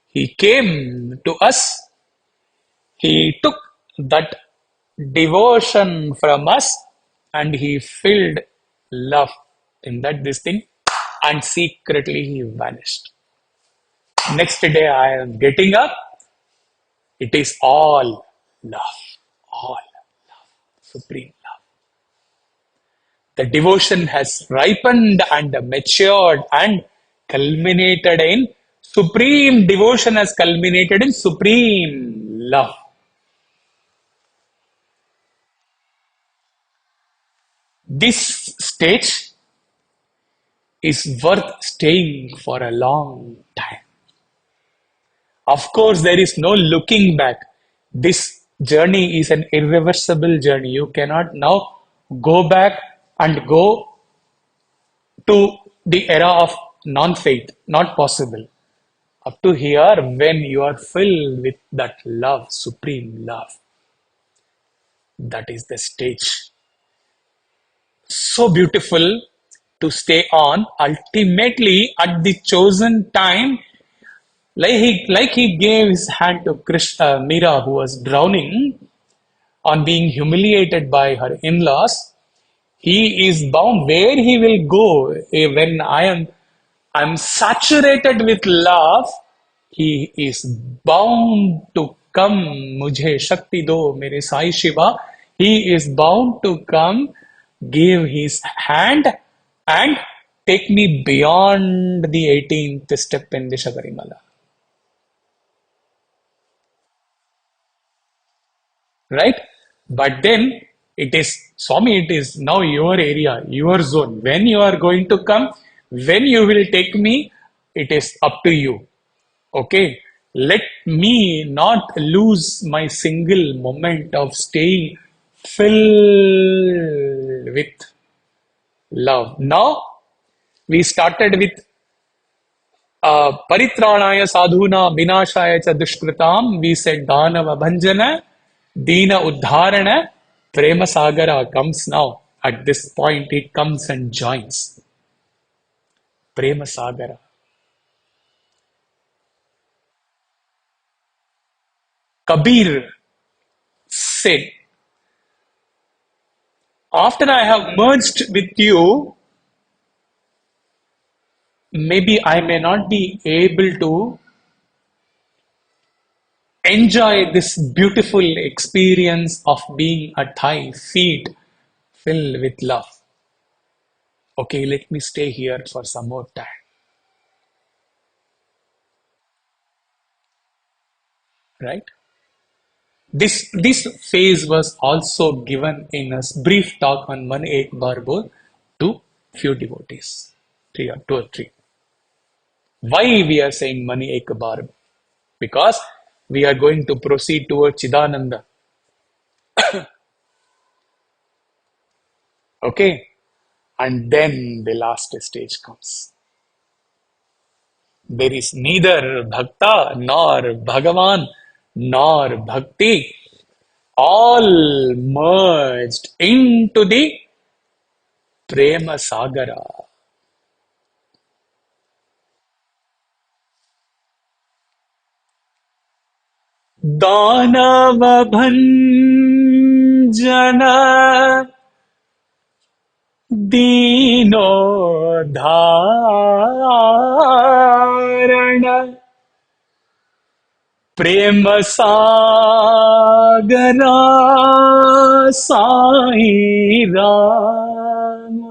He came to us He took that devotion from us and he filled love in that this thing and secretly he vanished. Next day I am getting up, it is all love, all supreme love. The devotion has ripened and matured and culminated in supreme devotion, has culminated in supreme love. This stage is worth staying for a long time. Of course, there is no looking back. This journey is an irreversible journey. You cannot now go back and go to the era of non faith. Not possible. Up to here, when you are filled with that love, supreme love, that is the stage. So beautiful to stay on. Ultimately, at the chosen time, like he gave his hand to Krishna, Mira, who was drowning on being humiliated by her in-laws. He is bound where he will go when I'm saturated with love. He is bound to come. Mujhe Shakti do, mere Sai Shiva. He is bound to come, give his hand, and take me beyond the 18th step in the Shabarimala. Right? But then it is, Swami, it is now your area, your zone. When you are going to come, when you will take me, it is up to you. Okay? Let me not lose my single moment of staying filled with love. Now, we started with Paritranaya sadhuna vinashaya cha dushkritam. We said Danava bhanjana, Dina uddharana, Prema Sagara comes now. At this point, it comes and joins. Prema Sagara. Kabir said, after I have merged with you, maybe I may not be able to enjoy this beautiful experience of being at thy feet filled with love. Okay, let me stay here for some more time. Right? This phase was also given in a brief talk on Man Ek Bar Bol to few devotees, two or three. Why we are saying Man Ek Bar? Because we are going to proceed towards Chidananda. Okay, and then the last stage comes. There is neither Bhakta nor Bhagavan nor Bhakti, all merged into the Prema Sagara. दानव भंजन दीनोद्धारण प्रेम सागरा Sai Ram.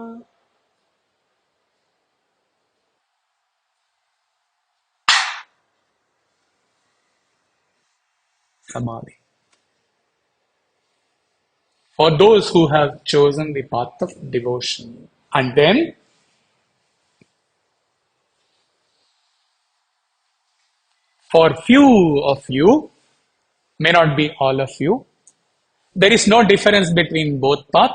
Samadhi. For those who have chosen the path of devotion. And then, for few of you, may not be all of you, there is no difference between both paths.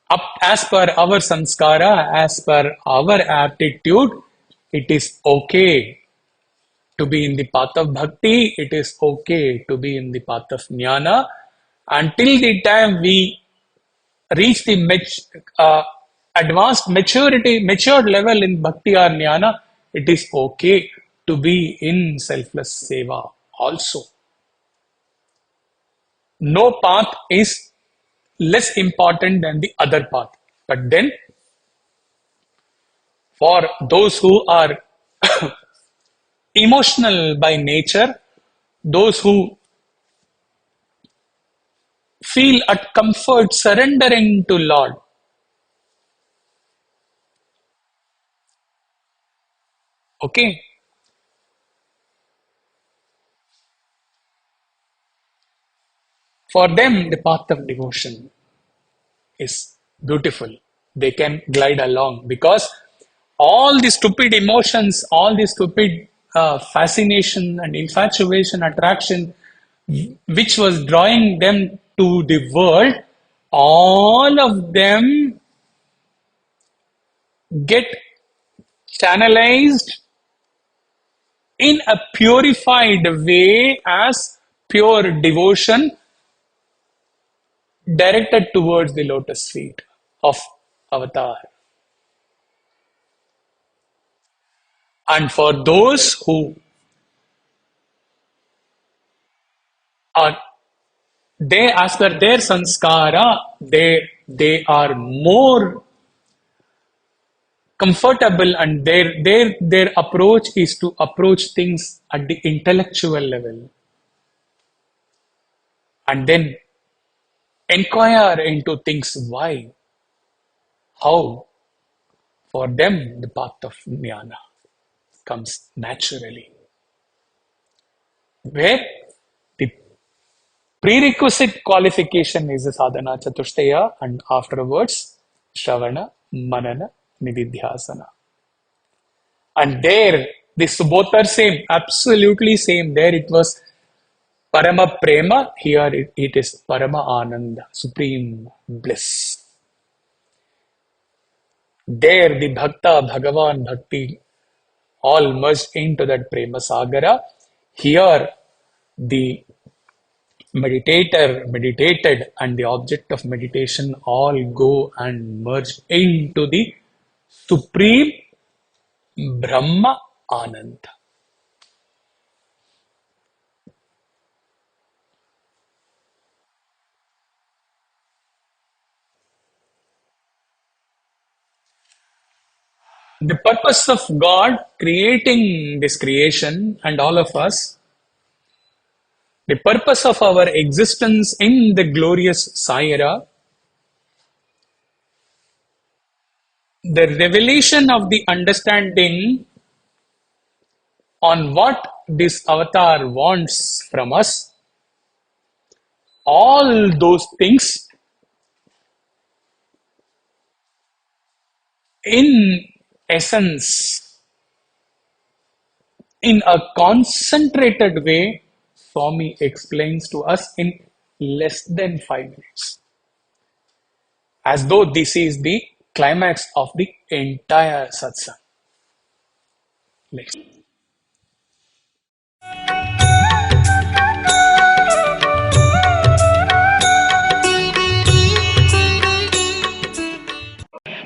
Up as per our samskara, as per our aptitude, it is okay to be in the path of bhakti, it is okay to be in the path of jnana. Until the time we reach the advanced maturity, matured level in bhakti or jnana, it is okay to be in selfless seva also. No path is less important than the other path. But then, for those who are emotional by nature, those who feel at comfort surrendering to Lord, okay, for them the path of devotion is beautiful. They can glide along because all the stupid emotions, all the stupid fascination and infatuation, attraction, which was drawing them to the world, all of them get channelized in a purified way as pure devotion directed towards the lotus feet of Avatar. And for those who are they, as per their sanskara, they are more comfortable, and their approach is to approach things at the intellectual level and then inquire into things why, how. For them the path of jnana comes naturally, where the prerequisite qualification is the sadhana chatushtaya, and afterwards shravana, manana, nididhyasana. And there, this both are same, absolutely same. There it was Parama Prema, here it is Parama Ananda, supreme bliss. There the Bhakta, Bhagavan, Bhakti all merged into that Prema Sagara. Here the meditator meditated and the object of meditation all go and merge into the supreme Brahma Ananda. The purpose of God creating this creation and all of us, the purpose of our existence in the glorious Saira, the revelation of the understanding on what this avatar wants from us, all those things in essence, in a concentrated way, Swami explains to us in less than 5 minutes. As though this is the climax of the entire satsang. Next.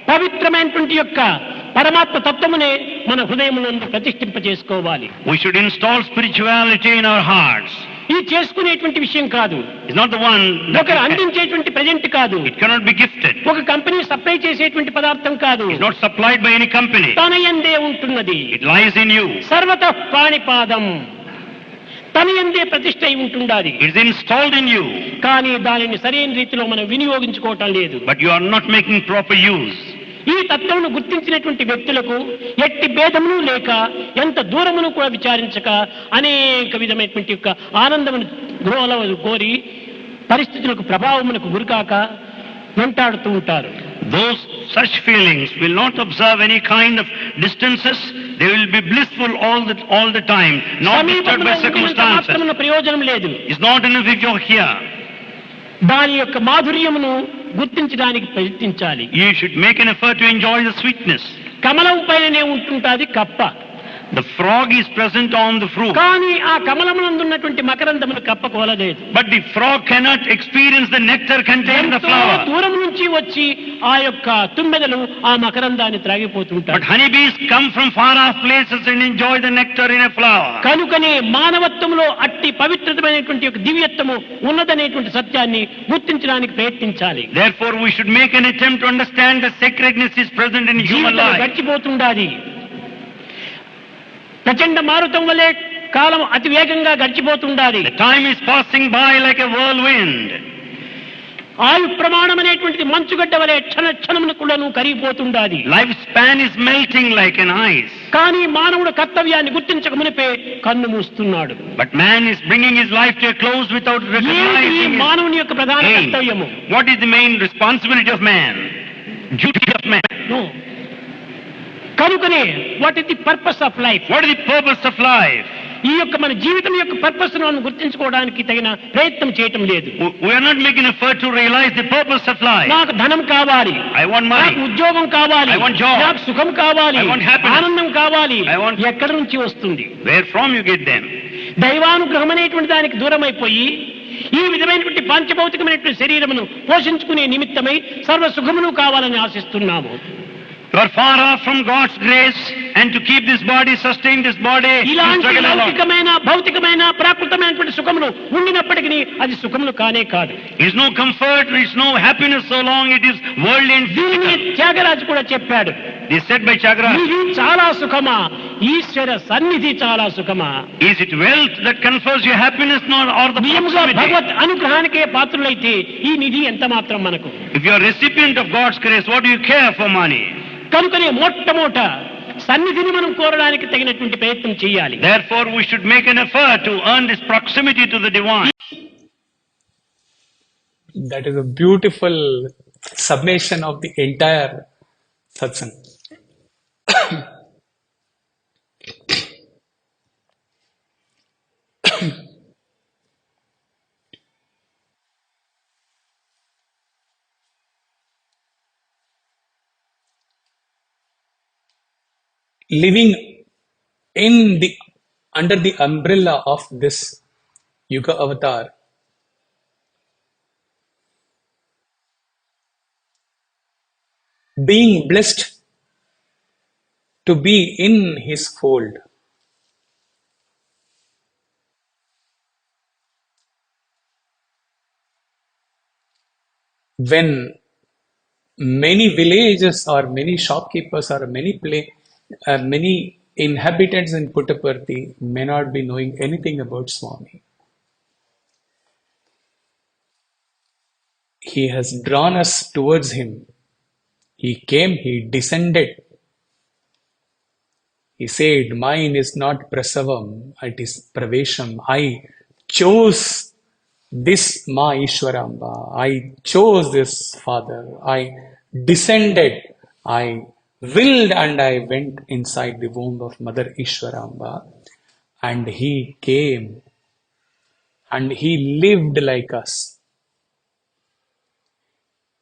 పవిత్రమైనటువంటి యొక్క పరమాత్మ తత్వమునే మన హృదయమునందు ప్రతిష్ఠింప చేసుకోవాలి. We should install spirituality in our hearts. ఇది చేసుకునేటువంటి విషయం కాదు. It's not the one ఒకరు అందించేటువంటి ప్రజెంట్ కాదు. it cannot be gifted. ఒక కంపెనీ సప్లై చేసేటువంటి పదార్థం కాదు. It's not supplied by any company. తన యందే ఉంటున్నది. It lies in you. సర్వతః ప్రాణిపాదం. తన యందే ప్రతిష్ఠ అయి ఉంటుండాలి. It's installed in you. కానీ దానిని సరైన రీతిలో మనం వినియోగించుకోవటం లేదు. But you are not making proper use. ఈ తత్వమును గుర్తించినటువంటి వ్యక్తులకు ఎట్టి భేదమును లేక ఎంత దూరమును కూడా విచారించక అనేక విధమైనటువంటి యొక్క ఆనందమును గృహలో కోరి పరిస్థితులకు ప్రభావమునకు గురికాక వెంటాడుతూ ఉంటారు. Those such feelings will not observe any kind of distances. They will be blissful all the time, not disturbed by circumstances. ప్రయోజనం లేదు. It's not enough if you're here. దాని యొక్క మాధుర్యమును గుర్తించడానికి ప్రయత్నించాలి. You should make an effort to enjoy the sweetness. కమలం పైననే ఉంటుంటాది కప్ప. The frog is present on the fruit. కానీ ఆ కమలమునందున్నటువంటి మకరందమును కప్పకోలలేదు. But the frog cannot experience the nectar contained in the ఎంతో flower. దూరం నుంచి వచ్చి ఆ యొక్క తుమ్మెదలు ఆ మకరందాన్ని But త్రాగిపోతుంటాయి. honeybees come from far off places and enjoy the nectar in a flower. కనుకనే మానవత్వంలో అట్టి పవిత్రమైనటువంటి ఒక దివ్యత్వము ఉన్నదనేటువంటి సత్యాన్ని గుర్తించడానికి ప్రయత్నించాలి. Therefore, we should make an attempt to understand the sacredness is present in human జీవితం life. గడిచిపోతుండాలి. ప్రచండ మారుతం వలె కాలం అతి వేగంగా గడిచిపోతుండాలి. The time is passing by like a whirlwind. ఆయు ప్రమాణం అనేటువంటిది మంచుగడ్డ వలె క్షణ క్షణమును కూడాను కరిగిపోతుండాలి. Lifespan is melting like an ice. కానీ మానవుడు కర్తవ్యాన్ని గుర్తించక మునిపే కన్ను మూస్తున్నాడు. But man is bringing his life to a close without ఏది recognizing his మానవుని యొక్క ప్రధాన aim. కర్తవ్యము? What is the main responsibility of man? Duty of man. No. కనుకనే what is the purpose of life? What is the purpose of life? ఈ యొక్క మన జీవితం యొక్క పర్పస్ ను గుర్తించుకోవడానికి తగిన ప్రయత్నం చేయటం లేదు. We are not making effort to realize the purpose of life. నాకు ధనం కావాలి, I want నాకు money. ఉద్యోగం కావాలి, I want job. నాకు సుఖం కావాలి, I want happiness. ఆనందం కావాలి. I want- ఎక్కడి నుంచి వస్తుంది? Where from you get them? దైవానుగ్రహం అనేటువంటి దానికి దూరం అయిపోయి ఈ విధమైనటువంటి పాంచభౌతికమైనటువంటి శరీరమును పోషించుకునే నిమిత్తమై సర్వ సుఖమును కావాలని ఆశిస్తున్నాము. You are far off from God's grace, and to keep this body, sustain this body, you ఇలాంటి struggle a lot. లౌకికమైన భౌతికమైన ప్రాకృతమైనటువంటి సుఖములు ఉండినప్పటికీ అది సుఖములు కానే కాదు. There is no comfort, there is no happiness so long it is worldly and దీనిని physical. Tyagaraju కూడా చెప్పాడు. This is said by Chagra. ఇది చాలా సుఖమా, ఈశ్వర సన్నిధి చాలా సుఖమా? Is it wealth that confers you happiness, or the నియముగా proximity? భగవత్ అనుగ్రహానికే పాత్రులైతే ఈ నిధి ఎంత మాత్రం మనకు? If you are recipient of God's grace, what do you care for money? కనుకనే మొట్టమొదట సన్నిధిని మనం కోరడానికి తగినటువంటి ప్రయత్నం చేయాలి. Therefore, we should make an effort to earn this proximity to the divine. That is a beautiful summation of the entire satsang. Living in the under the umbrella of this Yuga avatar, being blessed to be in his fold, when many villages or many shopkeepers or many inhabitants in Puttaparthi may not be knowing anything about Swami. He has drawn us towards him. He came, he descended. He said, mine is not prasavam, it is pravesham. I chose this Ma Ishwaramba. I chose this father. I descended. I willed and I went inside the womb of Mother Ishwaramba. And he came and he lived like us.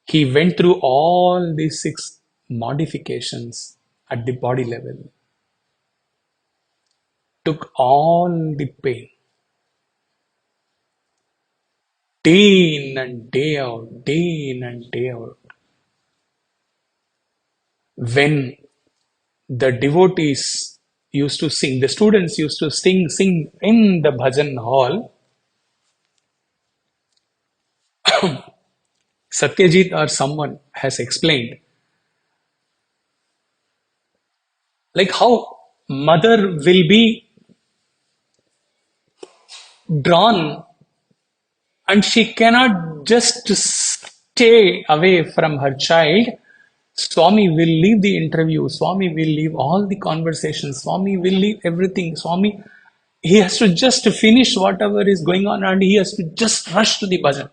He went through all these 6 modifications at the body level. Took all the pain. Day in and day out, day in and day out. When the devotees used to sing, the students used to sing in the bhajan hall, Satyajit or someone has explained like how mother will be drawn and she cannot just stay away from her child. Swami will leave the interview, Swami will leave all the conversations, Swami will leave everything. Swami, he has to just finish whatever is going on and he has to just rush to the bhajan.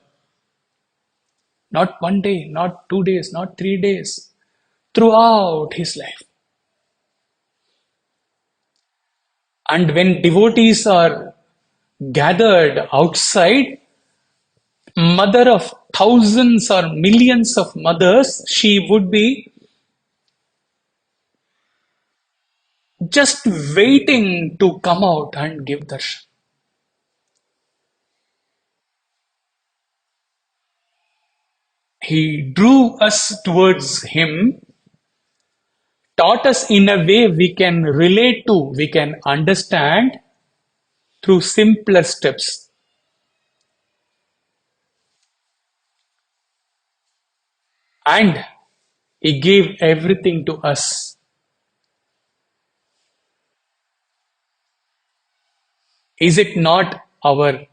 Not 1 day, not 2 days, not 3 days, throughout his life. And when devotees are gathered outside, mother of thousands or millions of mothers, she would be just waiting to come out and give darshan. He drew us towards him, taught us in a way we can relate to, we can understand through simpler steps. And he gave everything to us. Is it not our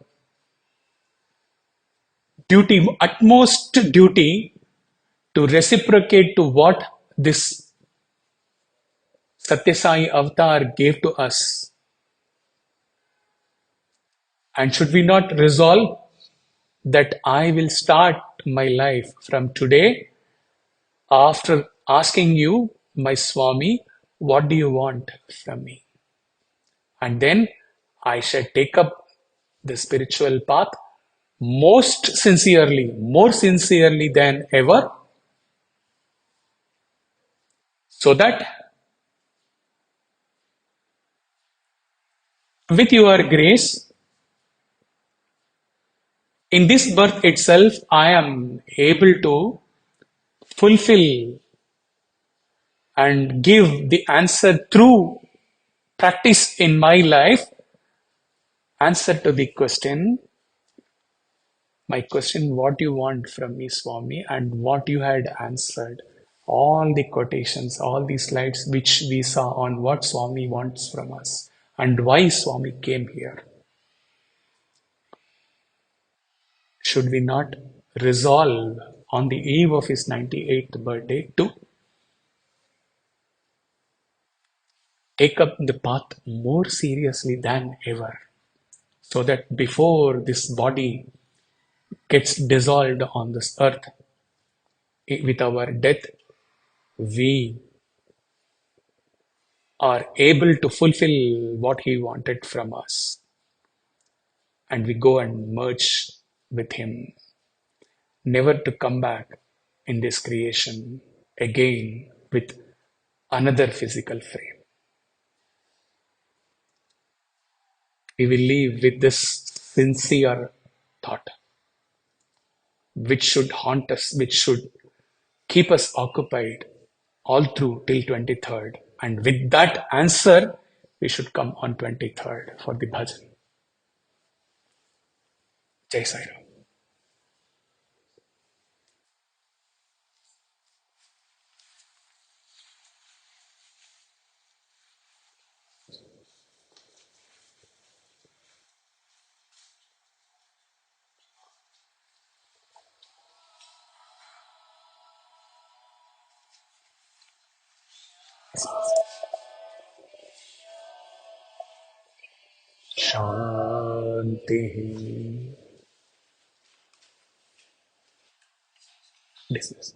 duty, utmost duty, to reciprocate to what this Satyasai avatar gave to us? And should we not resolve that I will start my life from today after asking you, my Swami, what do you want from me? And then I shall take up the spiritual path most sincerely, more sincerely than ever, so that with your grace, in this birth itself, I am able to fulfill and give the answer through practice in my life, answer to the question, my question, what you want from me, Swami, and what you had answered. All the quotations, all the slides which we saw on what Swami wants from us and why Swami came here. Should we not resolve on the eve of his 98th birthday to take up the path more seriously than ever, so that before this body gets dissolved on this earth, with our death, we are able to fulfill what he wanted from us, and we go and merge with him, never to come back in this creation again with another physical frame. We will leave with this sincere thought, which should haunt us, which should keep us occupied all through till 23rd. And with that answer, we should come on 23rd for the bhajan. Jai Sai Ram. Shanti. Dismiss.